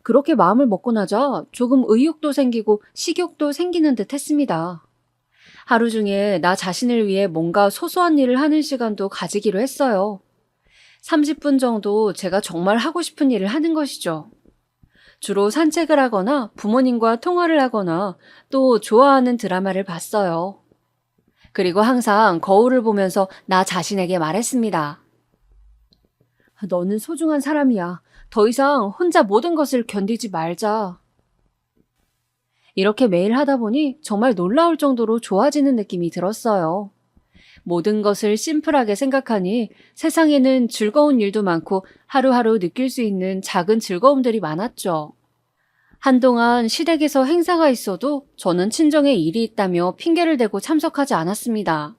그렇게 마음을 먹고 나자 조금 의욕도 생기고 식욕도 생기는 듯 했습니다. 하루 중에 나 자신을 위해 뭔가 소소한 일을 하는 시간도 가지기로 했어요. 30분 정도 제가 정말 하고 싶은 일을 하는 것이죠. 주로 산책을 하거나 부모님과 통화를 하거나 또 좋아하는 드라마를 봤어요. 그리고 항상 거울을 보면서 나 자신에게 말했습니다. 너는 소중한 사람이야. 더 이상 혼자 모든 것을 견디지 말자. 이렇게 매일 하다 보니 정말 놀라울 정도로 좋아지는 느낌이 들었어요. 모든 것을 심플하게 생각하니 세상에는 즐거운 일도 많고 하루하루 느낄 수 있는 작은 즐거움들이 많았죠. 한동안 시댁에서 행사가 있어도 저는 친정에 일이 있다며 핑계를 대고 참석하지 않았습니다.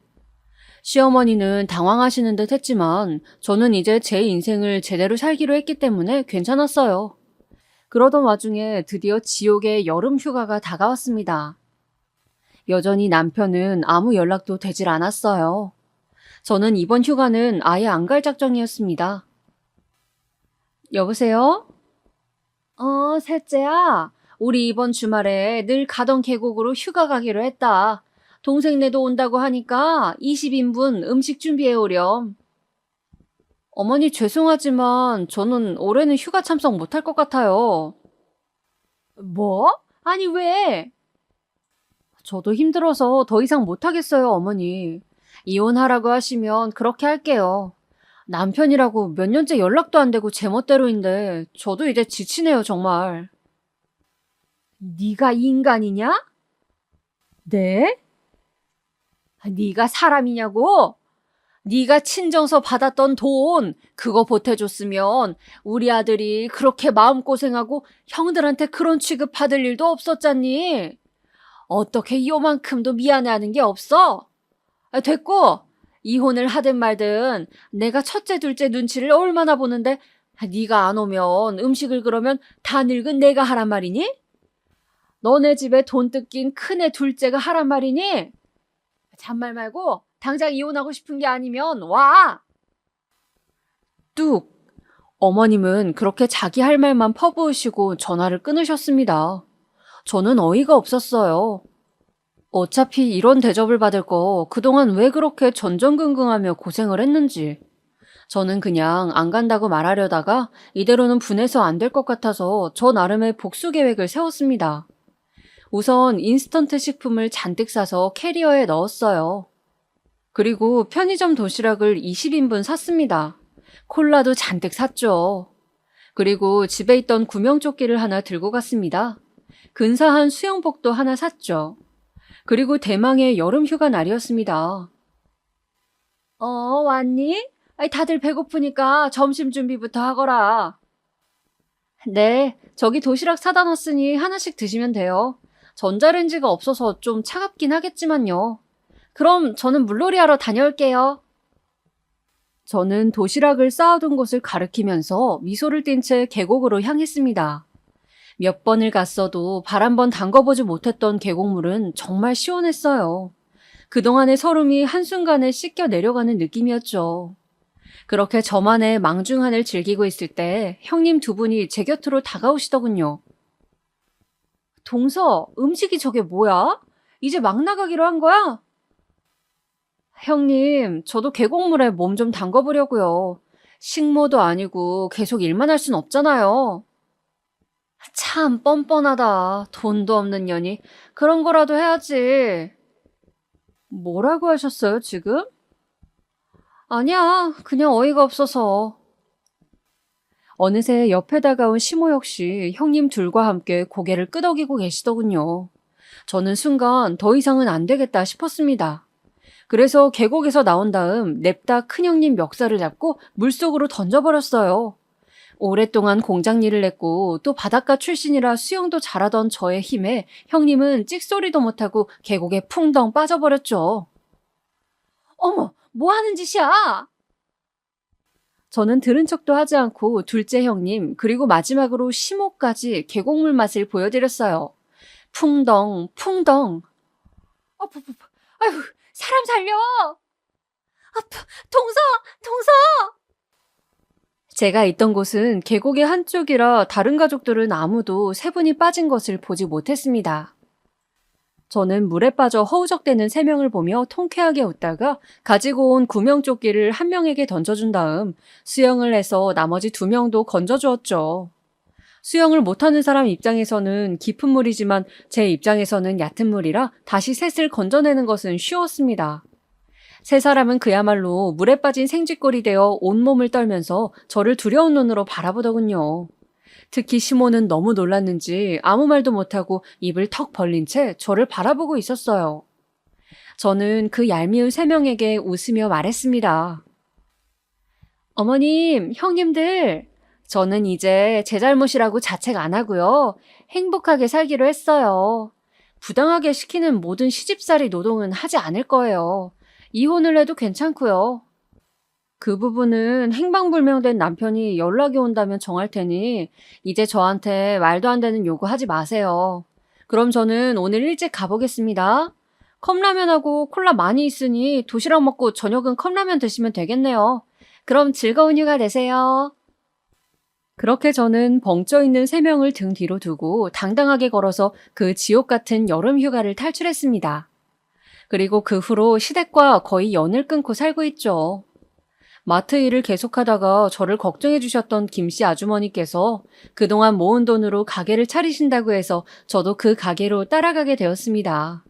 시어머니는 당황하시는 듯 했지만 저는 이제 제 인생을 제대로 살기로 했기 때문에 괜찮았어요. 그러던 와중에 드디어 지옥의 여름 휴가가 다가왔습니다. 여전히 남편은 아무 연락도 되질 않았어요. 저는 이번 휴가는 아예 안 갈 작정이었습니다. 여보세요? 셋째야. 우리 이번 주말에 늘 가던 계곡으로 휴가 가기로 했다. 동생네도 온다고 하니까 20인분 음식 준비해 오렴. 어머니 죄송하지만 저는 올해는 휴가 참석 못할 것 같아요. 뭐? 아니 왜? 저도 힘들어서 더 이상 못하겠어요, 어머니. 이혼하라고 하시면 그렇게 할게요. 남편이라고 몇 년째 연락도 안 되고 제멋대로인데 저도 이제 지치네요, 정말. 네가 인간이냐? 네? 네가 사람이냐고? 네가 친정서 받았던 돈 그거 보태줬으면 우리 아들이 그렇게 마음고생하고 형들한테 그런 취급받을 일도 없었잖니. 어떻게 요만큼도 미안해하는 게 없어? 됐고, 이혼을 하든 말든 내가 첫째, 둘째 눈치를 얼마나 보는데 네가 안 오면 음식을 그러면 다 늙은 내가 하란 말이니? 너네 집에 돈 뜯긴 큰애 둘째가 하란 말이니? 잔말 말고 당장 이혼하고 싶은 게 아니면 와! 뚝! 어머님은 그렇게 자기 할 말만 퍼부으시고 전화를 끊으셨습니다. 저는 어이가 없었어요. 어차피 이런 대접을 받을 거 그동안 왜 그렇게 전전긍긍하며 고생을 했는지. 저는 그냥 안 간다고 말하려다가 이대로는 분해서 안 될 것 같아서 저 나름의 복수 계획을 세웠습니다. 우선 인스턴트 식품을 잔뜩 사서 캐리어에 넣었어요. 그리고 편의점 도시락을 20인분 샀습니다. 콜라도 잔뜩 샀죠. 그리고 집에 있던 구명조끼를 하나 들고 갔습니다. 근사한 수영복도 하나 샀죠. 그리고 대망의 여름 휴가 날이었습니다. 왔니? 다들 배고프니까 점심 준비부터 하거라. 네, 저기 도시락 사다 놨으니 하나씩 드시면 돼요. 전자레인지가 없어서 좀 차갑긴 하겠지만요. 그럼 저는 물놀이 하러 다녀올게요. 저는 도시락을 쌓아둔 곳을 가리키면서 미소를 띤 채 계곡으로 향했습니다. 몇 번을 갔어도 발 한 번 담궈보지 못했던 계곡물은 정말 시원했어요. 그동안의 서름이 한순간에 씻겨 내려가는 느낌이었죠. 그렇게 저만의 망중한을 즐기고 있을 때 형님 두 분이 제 곁으로 다가오시더군요. 동서, 음식이 저게 뭐야? 이제 막 나가기로 한 거야? 형님, 저도 계곡물에 몸 좀 담궈보려고요. 식모도 아니고 계속 일만 할 순 없잖아요. 참 뻔뻔하다. 돈도 없는 년이. 그런 거라도 해야지. 뭐라고 하셨어요, 지금? 아니야, 그냥 어이가 없어서. 어느새 옆에 다가온 시모 역시 형님 둘과 함께 고개를 끄덕이고 계시더군요. 저는 순간 더 이상은 안 되겠다 싶었습니다. 그래서 계곡에서 나온 다음 냅다 큰형님 멱살을 잡고 물속으로 던져버렸어요. 오랫동안 공장 일을 했고 또 바닷가 출신이라 수영도 잘하던 저의 힘에 형님은 찍소리도 못하고 계곡에 풍덩 빠져버렸죠. 어머, 뭐 하는 짓이야? 저는 들은 척도 하지 않고 둘째 형님 그리고 마지막으로 시모까지 계곡물 맛을 보여드렸어요. 풍덩 풍덩. 아유, 사람 살려. 동서 동서. 제가 있던 곳은 계곡의 한쪽이라 다른 가족들은 아무도 세 분이 빠진 것을 보지 못했습니다. 저는 물에 빠져 허우적대는 세 명을 보며 통쾌하게 웃다가 가지고 온 구명조끼를 한 명에게 던져준 다음 수영을 해서 나머지 두 명도 건져주었죠. 수영을 못하는 사람 입장에서는 깊은 물이지만 제 입장에서는 얕은 물이라 다시 셋을 건져내는 것은 쉬웠습니다. 세 사람은 그야말로 물에 빠진 생쥐꼴이 되어 온몸을 떨면서 저를 두려운 눈으로 바라보더군요. 특히 시모는 너무 놀랐는지 아무 말도 못하고 입을 턱 벌린 채 저를 바라보고 있었어요. 저는 그 얄미운 세 명에게 웃으며 말했습니다. 어머님, 형님들, 저는 이제 제 잘못이라고 자책 안 하고요. 행복하게 살기로 했어요. 부당하게 시키는 모든 시집살이 노동은 하지 않을 거예요. 이혼을 해도 괜찮고요. 그 부분은 행방불명된 남편이 연락이 온다면 정할 테니 이제 저한테 말도 안 되는 요구하지 마세요. 그럼 저는 오늘 일찍 가보겠습니다. 컵라면하고 콜라 많이 있으니 도시락 먹고 저녁은 컵라면 드시면 되겠네요. 그럼 즐거운 휴가 되세요. 그렇게 저는 벙쪄 있는 세 명을 등 뒤로 두고 당당하게 걸어서 그 지옥 같은 여름 휴가를 탈출했습니다. 그리고 그 후로 시댁과 거의 연을 끊고 살고 있죠. 마트 일을 계속하다가 저를 걱정해 주셨던 김씨 아주머니께서 그동안 모은 돈으로 가게를 차리신다고 해서 저도 그 가게로 따라가게 되었습니다.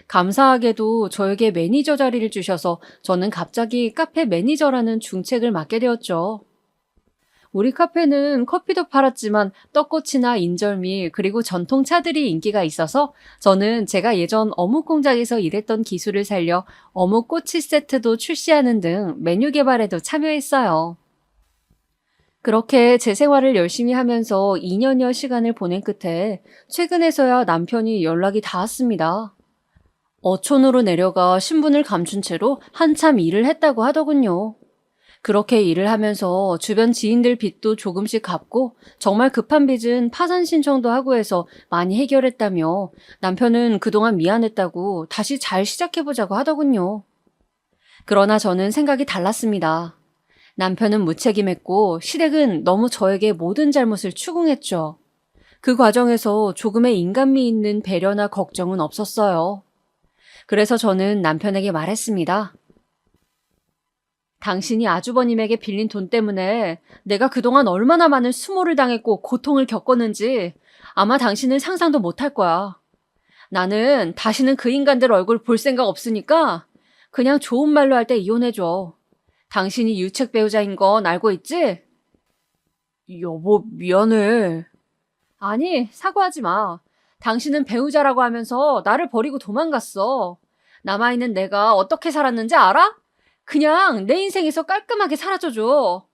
감사하게도 저에게 매니저 자리를 주셔서 저는 갑자기 카페 매니저라는 중책을 맡게 되었죠. 우리 카페는 커피도 팔았지만 떡꼬치나 인절미 그리고 전통차들이 인기가 있어서 저는 제가 예전 어묵 공장에서 일했던 기술을 살려 어묵 꼬치 세트도 출시하는 등 메뉴 개발에도 참여했어요. 그렇게 제 생활을 열심히 하면서 2년여 시간을 보낸 끝에 최근에서야 남편이 연락이 닿았습니다. 어촌으로 내려가 신분을 감춘 채로 한참 일을 했다고 하더군요. 그렇게 일을 하면서 주변 지인들 빚도 조금씩 갚고 정말 급한 빚은 파산 신청도 하고 해서 많이 해결했다며 남편은 그동안 미안했다고 다시 잘 시작해보자고 하더군요. 그러나 저는 생각이 달랐습니다. 남편은 무책임했고 시댁은 너무 저에게 모든 잘못을 추궁했죠. 그 과정에서 조금의 인간미 있는 배려나 걱정은 없었어요. 그래서 저는 남편에게 말했습니다. 당신이 아주버님에게 빌린 돈 때문에 내가 그동안 얼마나 많은 수모를 당했고 고통을 겪었는지 아마 당신은 상상도 못할 거야. 나는 다시는 그 인간들 얼굴 볼 생각 없으니까 그냥 좋은 말로 할 때 이혼해줘. 당신이 유책 배우자인 건 알고 있지? 여보, 미안해. 아니, 사과하지 마. 당신은 배우자라고 하면서 나를 버리고 도망갔어. 남아있는 내가 어떻게 살았는지 알아? 그냥 내 인생에서 깔끔하게 사라져줘.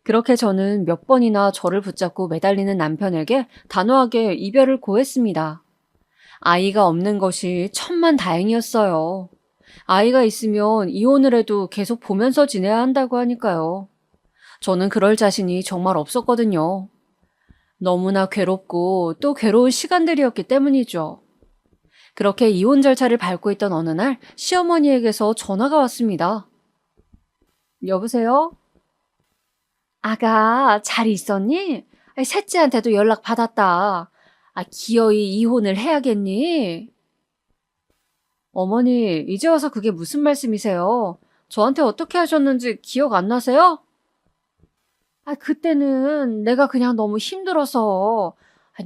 그렇게 저는 몇 번이나 저를 붙잡고 매달리는 남편에게 단호하게 이별을 고했습니다. 아이가 없는 것이 천만 다행이었어요. 아이가 있으면 이혼을 해도 계속 보면서 지내야 한다고 하니까요. 저는 그럴 자신이 정말 없었거든요. 너무나 괴롭고 또 괴로운 시간들이었기 때문이죠. 그렇게 이혼 절차를 밟고 있던 어느 날 시어머니에게서 전화가 왔습니다. 여보세요? 아가, 잘 있었니? 셋째한테도 연락 받았다. 기어이 이혼을 해야겠니? 어머니, 이제 와서 그게 무슨 말씀이세요? 저한테 어떻게 하셨는지 기억 안 나세요? 그때는 내가 그냥 너무 힘들어서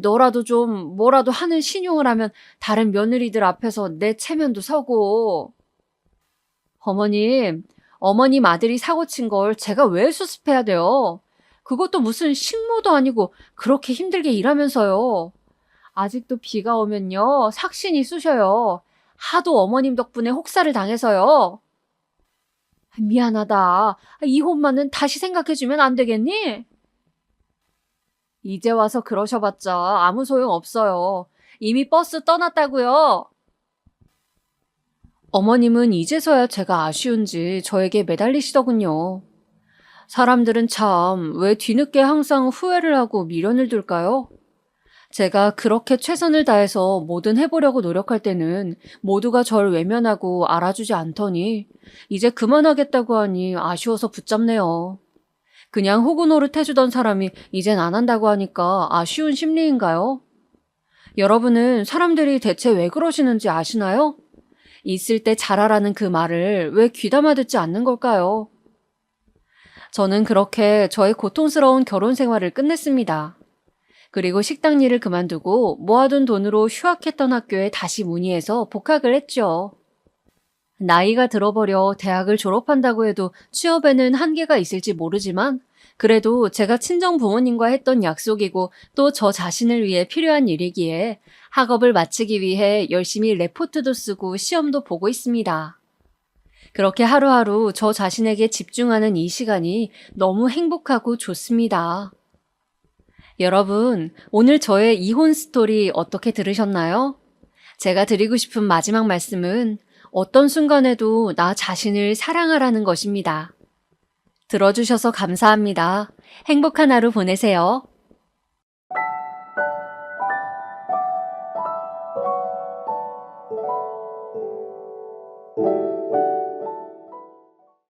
너라도 좀 뭐라도 하는 신용을 하면 다른 며느리들 앞에서 내 체면도 서고. 어머님 아들이 사고 친 걸 제가 왜 수습해야 돼요? 그것도 무슨 식모도 아니고 그렇게 힘들게 일하면서요. 아직도 비가 오면요, 삭신이 쑤셔요. 하도 어머님 덕분에 혹사를 당해서요. 미안하다. 이혼만은 다시 생각해주면 안 되겠니? 이제 와서 그러셔봤자 아무 소용 없어요. 이미 버스 떠났다고요. 어머님은 이제서야 제가 아쉬운지 저에게 매달리시더군요. 사람들은 참 왜 뒤늦게 항상 후회를 하고 미련을 둘까요? 제가 그렇게 최선을 다해서 뭐든 해보려고 노력할 때는 모두가 절 외면하고 알아주지 않더니 이제 그만하겠다고 하니 아쉬워서 붙잡네요. 그냥 호구 노릇 해주던 사람이 이젠 안 한다고 하니까 아쉬운 심리인가요? 여러분은 사람들이 대체 왜 그러시는지 아시나요? 있을 때 잘하라는 그 말을 왜 귀담아 듣지 않는 걸까요? 저는 그렇게 저의 고통스러운 결혼 생활을 끝냈습니다. 그리고 식당 일을 그만두고 모아둔 돈으로 휴학했던 학교에 다시 문의해서 복학을 했죠. 나이가 들어버려 대학을 졸업한다고 해도 취업에는 한계가 있을지 모르지만 그래도 제가 친정 부모님과 했던 약속이고 또 저 자신을 위해 필요한 일이기에 학업을 마치기 위해 열심히 레포트도 쓰고 시험도 보고 있습니다. 그렇게 하루하루 저 자신에게 집중하는 이 시간이 너무 행복하고 좋습니다. 여러분, 오늘 저의 이혼 스토리 어떻게 들으셨나요? 제가 드리고 싶은 마지막 말씀은 어떤 순간에도 나 자신을 사랑하라는 것입니다. 들어주셔서 감사합니다. 행복한 하루 보내세요.